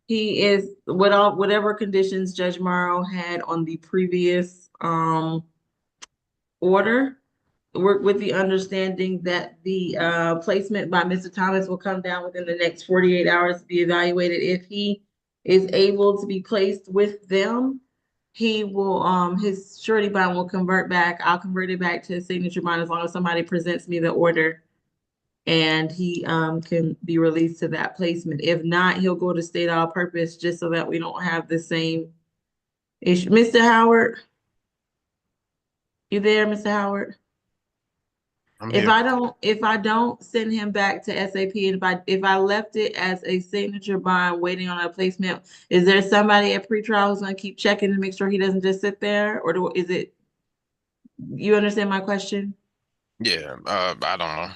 He is whatever conditions Judge Morrow had on the previous order. Work with the understanding that the placement by Mr. Thomas will come down within the next 48 hours to be evaluated. If he is able to be placed with them, he will his surety bond will convert back. I'll convert it back to a signature bond as long as somebody presents me the order, and he can be released to that placement. If not, he'll go to state all purpose just so that we don't have the same issue. Mr. Howard, you there, Mr. Howard? If I don't send him back to SAP, and if I left it as a signature bond waiting on a placement, is there somebody at pretrial who's gonna keep checking to make sure he doesn't just sit there, or is it? You understand my question? Yeah, I don't know.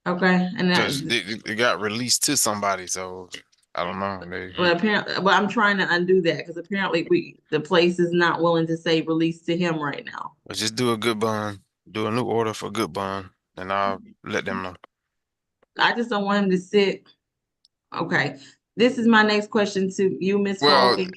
Okay, and Because it got released to somebody, so I don't know. well, apparently, I'm trying to undo that because apparently the place is not willing to say release to him right now. But just do a good bond, do a new order for good bond, and I'll let them know. I just don't want him to sit. Okay, this is my next question to you, Ms. Hall, and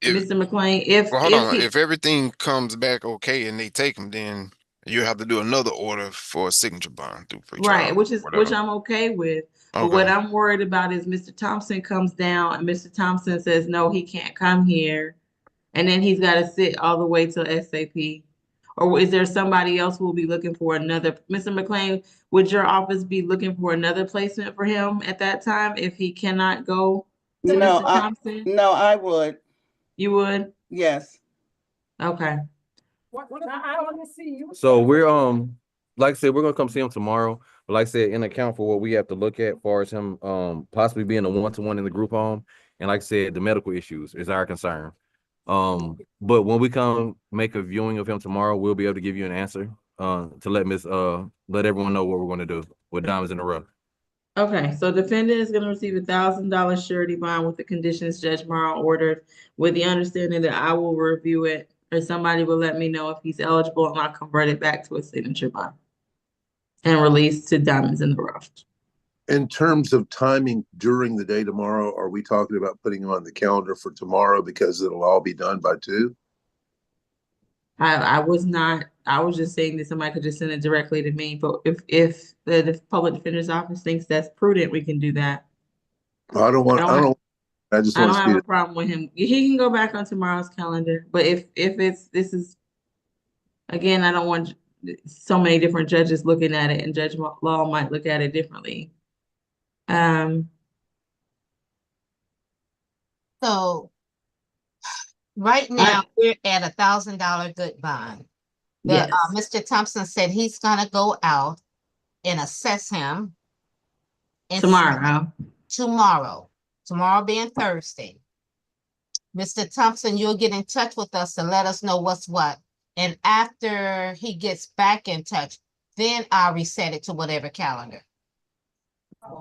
Mr. McLean. Hold on. If everything comes back okay and they take him, then you have to do another order for a signature bond through pretrial. Right, which I'm okay with. But what I'm worried about is Mr. Thompson comes down and Mr. Thompson says, no, he can't come here. And then he's got to sit all the way to SAP. Or is there somebody else who will be looking for another? Mr. McLean, would your office be looking for another placement for him at that time if he cannot go to Mr. Thompson? No, I would. You would? Yes. Okay. I want to see you. So we're like I said, we're gonna come see him tomorrow. But like I said, in account for what we have to look at, as far as him possibly being a one-to-one in the group home, and like I said, the medical issues is our concern. But when we come make a viewing of him tomorrow, we'll be able to give you an answer to let everyone know what we're going to do with diamonds in the rough. Okay, so defendant is going to receive $1,000 surety bond with the conditions Judge Morrow ordered, with the understanding that I will review it, or somebody will let me know if he's eligible, and I'll convert it back to a signature bond and release to diamonds in the rough. In terms of timing during the day tomorrow, are we talking about putting him on the calendar for tomorrow because it'll all be done by 2? I was not. I was just saying that somebody could just send it directly to me. But if the public defender's office thinks that's prudent, we can do that. I just I want don't to have a problem with him. He can go back on tomorrow's calendar. But if this is again, I don't want so many different judges looking at it, and Judge Law might look at it differently. So right now we're at $1,000 good bond. Yes. Mr. Thompson said he's gonna go out and assess him Tomorrow being Thursday. Mr. Thompson, you'll get in touch with us to let us know what's what. And after he gets back in touch, then I'll reset it to whatever calendar.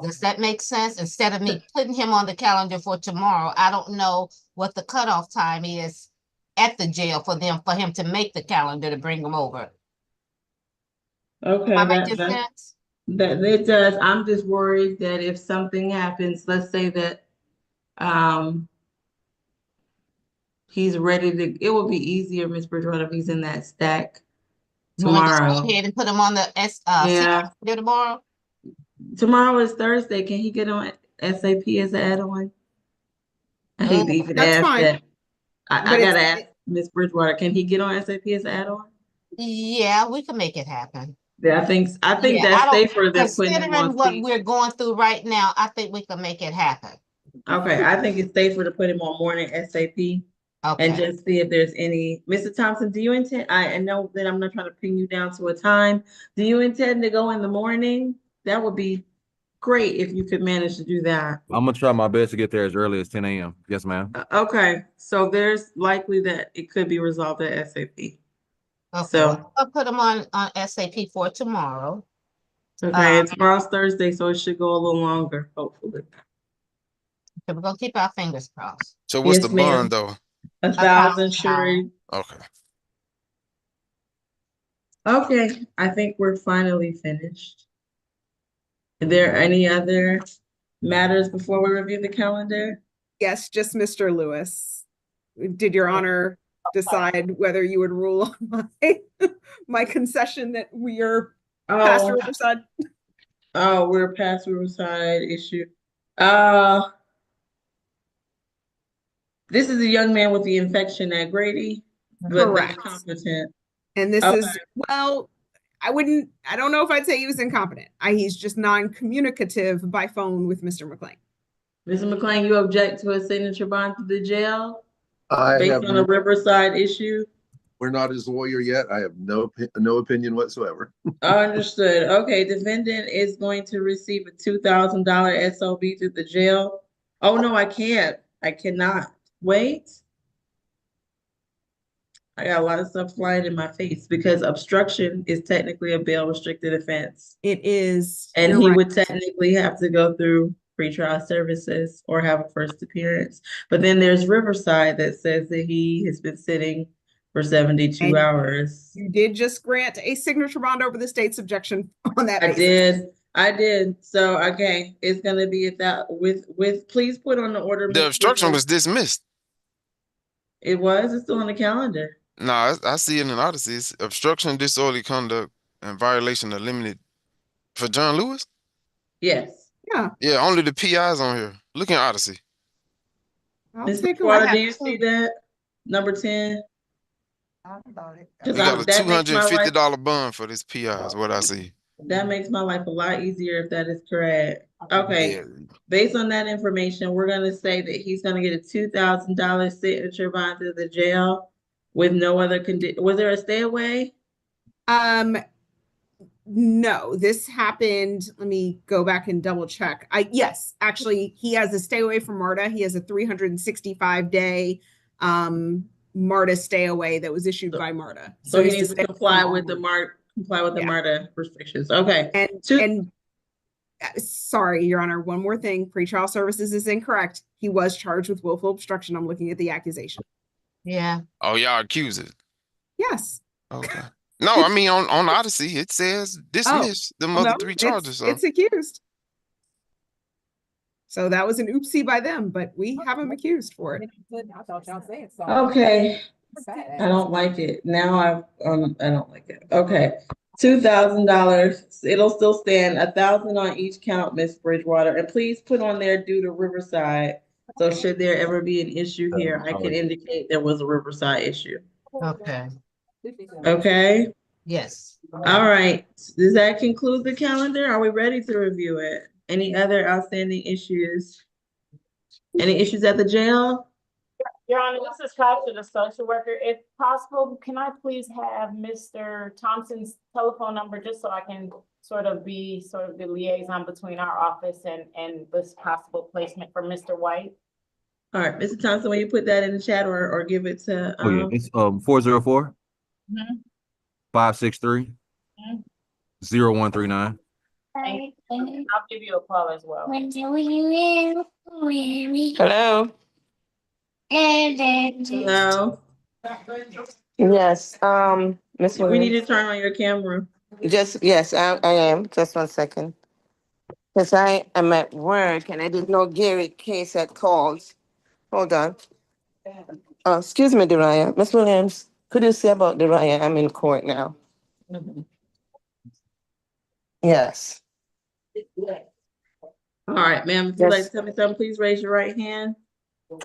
Does that make sense? Instead of me putting him on the calendar for tomorrow, I don't know what the cutoff time is at the jail for him to make the calendar to bring him over. Okay, Am I making sense? that it does. I'm just worried that if something happens, let's say that he's ready to, it would be easier, Ms. Bridgewater, if he's in that stack You want me to tomorrow. go ahead and put him on the Yeah. there tomorrow? Tomorrow is Thursday. Can he get on SAP as an add-on? I hate to even That's ask fine. that. I But gotta it's- ask Ms. Bridgewater, can he get on SAP as an add-on? Yeah, we can make it happen. Yeah, I think Yeah, that's safer than putting him considering on what speed. we're going through right now, I think we can make it happen. Okay, I think it's safer to put him on morning SAP and Okay. just see if there's any. Mr. Thompson, do you intend, I know that I'm not trying to pin you down to a time. Do you intend to go in the morning? That would be great if you could manage to do that. I'm gonna try my best to get there as early as 10 a.m. Yes, ma'am. Okay, so there's likely that it could be resolved at SAP. Okay, So, I'll put them on SAP for tomorrow. okay, and tomorrow's Thursday, so it should go a little longer, hopefully. We're gonna keep our fingers crossed. So what's Yes, the ma'am. bond though? 1,000 sure. Okay. Okay, I think we're finally finished. Are there any other matters before we review the calendar? Yes, just Mr. Lewis. Did Your Honor decide whether you would rule on my concession that we are past Riverside? Oh, we're past Riverside issue. This is a young man with the infection at Grady, but Correct. competent. And this Okay. is, well, I don't know if I'd say he was incompetent. He's just non-communicative by phone with Mr. McLean. Mr. McLean, you object to a signature bond to the jail I based have, on a Riverside issue? we're not his lawyer yet. I have no opinion whatsoever. Understood. Okay, defendant is going to receive a $2,000 SOB to the jail. Oh, no, I can't. I cannot. Wait. I got a lot of stuff flying in my face because obstruction is technically a bail restricted offense. It is. And you're he right. would technically have to go through pretrial services or have a first appearance. But then there's Riverside that says that he has been sitting for 72 And hours. You did just grant a signature bond over the state's objection on that basis. I did. So, okay, it's gonna be at that with, please put on the order. The Ms. obstruction Bridges. was dismissed. It's still on the calendar. No, I see it in Odyssey. It's obstruction, disorderly conduct, and violation of limited for John Lewis. Yes. Yeah. Yeah, only the PI's on here. Look in Odyssey. I'll Ms. take a Bridgewater, look. do you see that? Number 10? We got a That makes my life, $250 bond for this PI is what I see. that makes my life a lot easier if that is correct. Okay. Yeah. Based on that information, we're gonna say that he's gonna get a $2,000 signature bond to the jail with no other condition. Was there a stay away? No, this happened. Let me go back and double check. Yes, actually, he has a stay away from MARTA. He has a 365-day MARTA stay away that was issued by MARTA. So he he's needs to comply with the MARTA restrictions. Okay. And sorry, Your Honor, one more thing. Pretrial services is incorrect. He was charged with willful obstruction. I'm looking at the accusation. Yeah. Oh, y'all accuse it. Yes. Okay. No, I mean on Odyssey it says dismiss the other No, 3 charges. So. It's accused. So that was an oopsie by them, but we have him accused for it. Okay. I don't like it. Now I don't like it. Okay. $2,000. It'll still stand. 1,000 on each count, Miss Bridgewater. And please put on there due to Riverside. So should there ever be an issue here, I can indicate there was a Riverside issue. Okay. Okay. Yes. All right. Does that conclude the calendar? Are we ready to review it? Any other outstanding issues? Any issues at the jail? Your Honor, this is Kasha, the social worker. If possible, can I please have Mr. Thompson's telephone number just so I can be the liaison between our office and this possible placement for Mr. White? All right, Mr. Thompson, will you put that in the chat or give it to? It's 404 563 0139. Thank I'll give you a call as well. Hello. Hello? Yes, Miss We need to Williams. turn on your camera. Just, yes, I am. Just 1 second. Because I am at work and I didn't know Gary Case had called. Hold on. Excuse me, Dariah. Miss Williams, could you say about Dariah? I'm in court now. Yes. All right, ma'am, if you'd like to tell me something, please raise your right hand.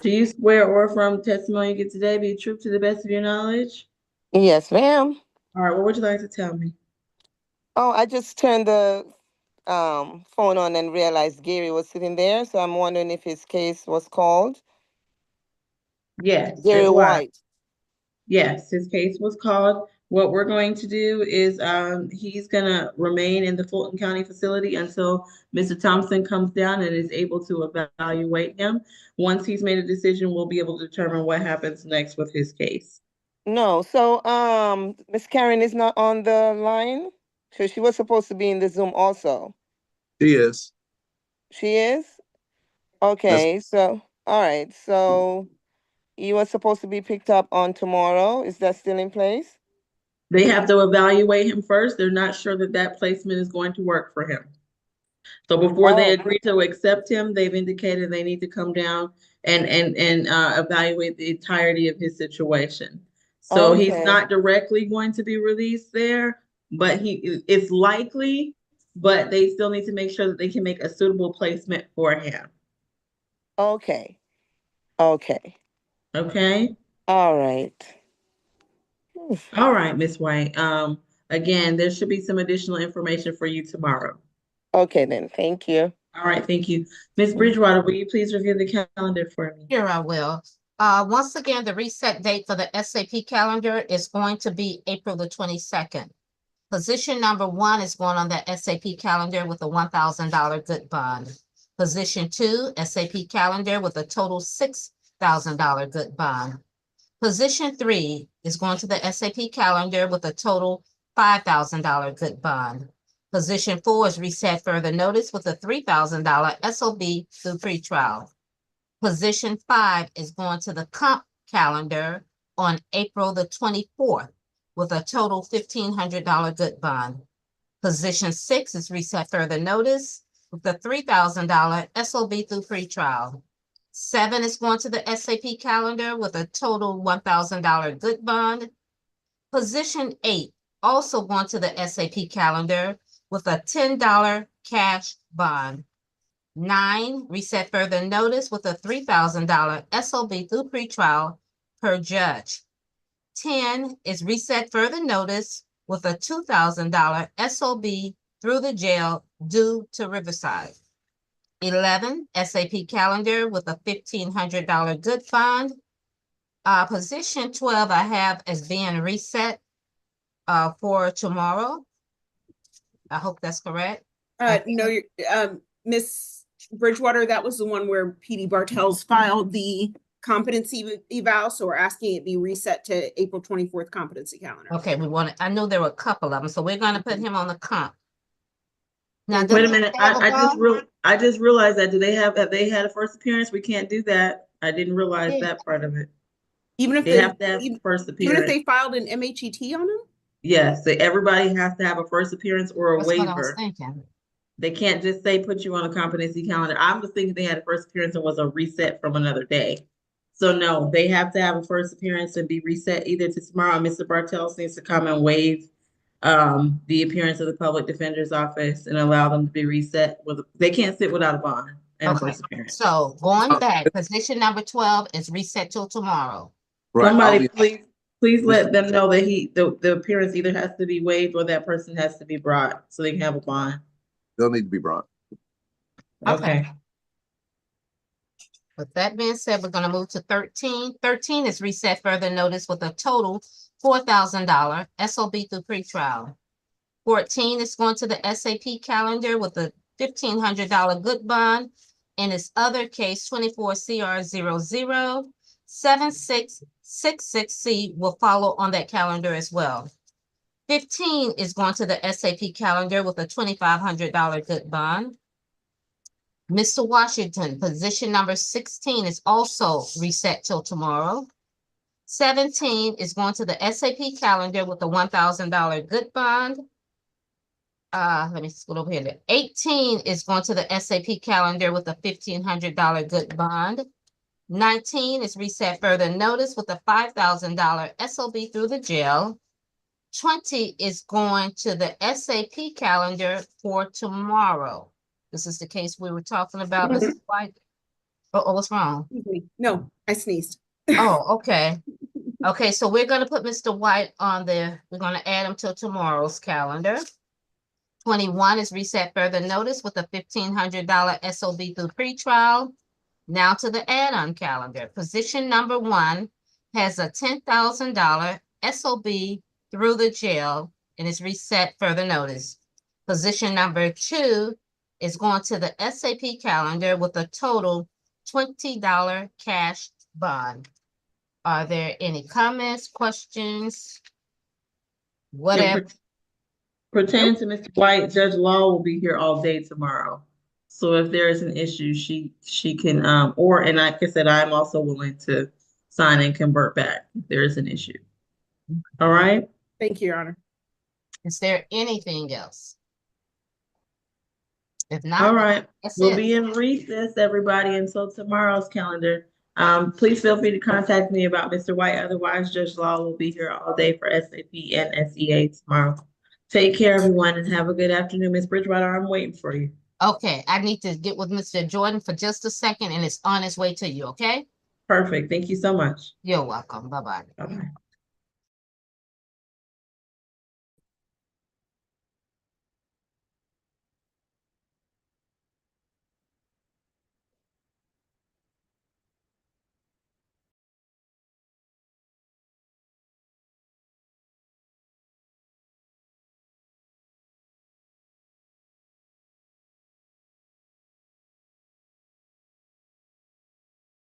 Do you swear or affirm testimony you get today be true to the best of your knowledge? Yes, ma'am. All right, what would you like to tell me? Oh, I just turned the phone on and realized Gary was sitting there, so I'm wondering if his case was called. Yes, Gary it was. White. Yes, his case was called. What we're going to do is he's gonna remain in the Fulton County facility until Mr. Thompson comes down and is able to evaluate him. Once he's made a decision, we'll be able to determine what happens next with his case. No, so Miss Karen is not on the line. So she was supposed to be in the Zoom also. She is. She is? Okay, so all right. So you were supposed to be picked up on tomorrow. Is that still in place? They have to evaluate him first. They're not sure that that placement is going to work for him. So before they agree to accept him, they've indicated they need to come down and evaluate the entirety of his situation. So he's not directly going to be released there, but it's likely, but they still need to make sure that they can make a suitable placement for him. Okay. Okay. Okay. All right. All right, Miss White. Again, there should be some additional information for you tomorrow. Okay, then. Thank you. All right, thank you. Ms. Bridgewater, will you please review the calendar for me? Here I will. Once again, the reset date for the SAP calendar is going to be April the 22nd. Position number 1 is going on the SAP calendar with a $1,000 good bond. Position 2, SAP calendar with a total $6,000 good bond. Position 3 is going to the SAP calendar with a total $5,000 good bond. Position 4 is reset further notice with a $3,000 SOB through pretrial. Position 5 is going to the comp calendar on April the 24th with a total $1,500 good bond. Position 6 is reset further notice with a $3,000 SOB through pretrial. 7 is going to the SAP calendar with a total $1,000 good bond. Position 8 also going to the SAP calendar with a $10 cash bond. 9, reset further notice with a $3,000 SOB through pretrial per judge. 10 is reset further notice with a $2,000 SOB through the jail due to Riverside. 11, SAP calendar with a $1,500 good bond. Position 12 I have as being reset for tomorrow. I hope that's correct. No, Miss Bridgewater, that was the one where PD Bartels filed the competency eval, so we're asking it be reset to April 24th competency calendar. Okay, I know there were a couple of them, so we're gonna put him on the comp. Now, wait a minute, I just realized that. Have they had a first appearance? We can't do that. I didn't realize that part of it. Even if they have to have first appearance. Even if they filed an MHET on them? Yes, everybody has to have a first appearance or a That's waiver. what I was thinking. They can't just say put you on a competency calendar. I was thinking they had a first appearance and was a reset from another day. So no, they have to have a first appearance and be reset either to tomorrow. Mr. Bartels needs to come and waive the appearance of the public defender's office and allow them to be reset they can't sit without a bond and a first appearance. So going back, position number 12 is reset till tomorrow. Right. Somebody please let them know that the appearance either has to be waived or that person has to be brought so they can have a bond. They'll need to be brought. Okay. With that being said, we're going to move to 13. 13 is reset further notice with a total $4,000 SOB through pretrial. 14 is going to the SAP calendar with a $1,500 good bond. In its other case, 24 CR 007666C will follow on that calendar as well. 15 is going to the SAP calendar with a $2,500 good bond. Mr. Washington, position number 16 is also reset till tomorrow. 17 is going to the SAP calendar with a $1,000 good bond. Let me scroll over here. 18 is going to the SAP calendar with a $1,500 good bond. 19 is reset further notice with a $5,000 SOB through the jail. 20 is going to the SAP calendar for tomorrow. This is the case we were talking about, Mrs. White. Oh, what's wrong? No, I sneezed. Oh, okay. Okay, so we're gonna put Mr. White on there. We're gonna add him to tomorrow's calendar. 21 is reset further notice with a $1,500 SOB through pretrial. Now to the add-on calendar. Position number 1 has a $10,000 SOB through the jail and is reset further notice. Position number 2 is going to the SAP calendar with a total $20 cash bond. Are there any comments, questions? Whatever. Pertaining to Mr. White, Judge Law will be here all day tomorrow. So if there is an issue, she can, and like I said, I'm also willing to sign and convert back if there is an issue. All right? Thank you, Your Honor. Is there anything else? If All not, right. that's We'll it. be in recess, everybody, until tomorrow's calendar. Please feel free to contact me about Mr. White. Otherwise, Judge Law will be here all day for SAP and SEA tomorrow. Take care, everyone, and have a good afternoon. Ms. Bridgewater, I'm waiting for you. Okay, I need to get with Mr. Jordan for just a second and it's on its way to you, okay? Perfect. Thank you so much. You're welcome. Bye-bye. Bye-bye.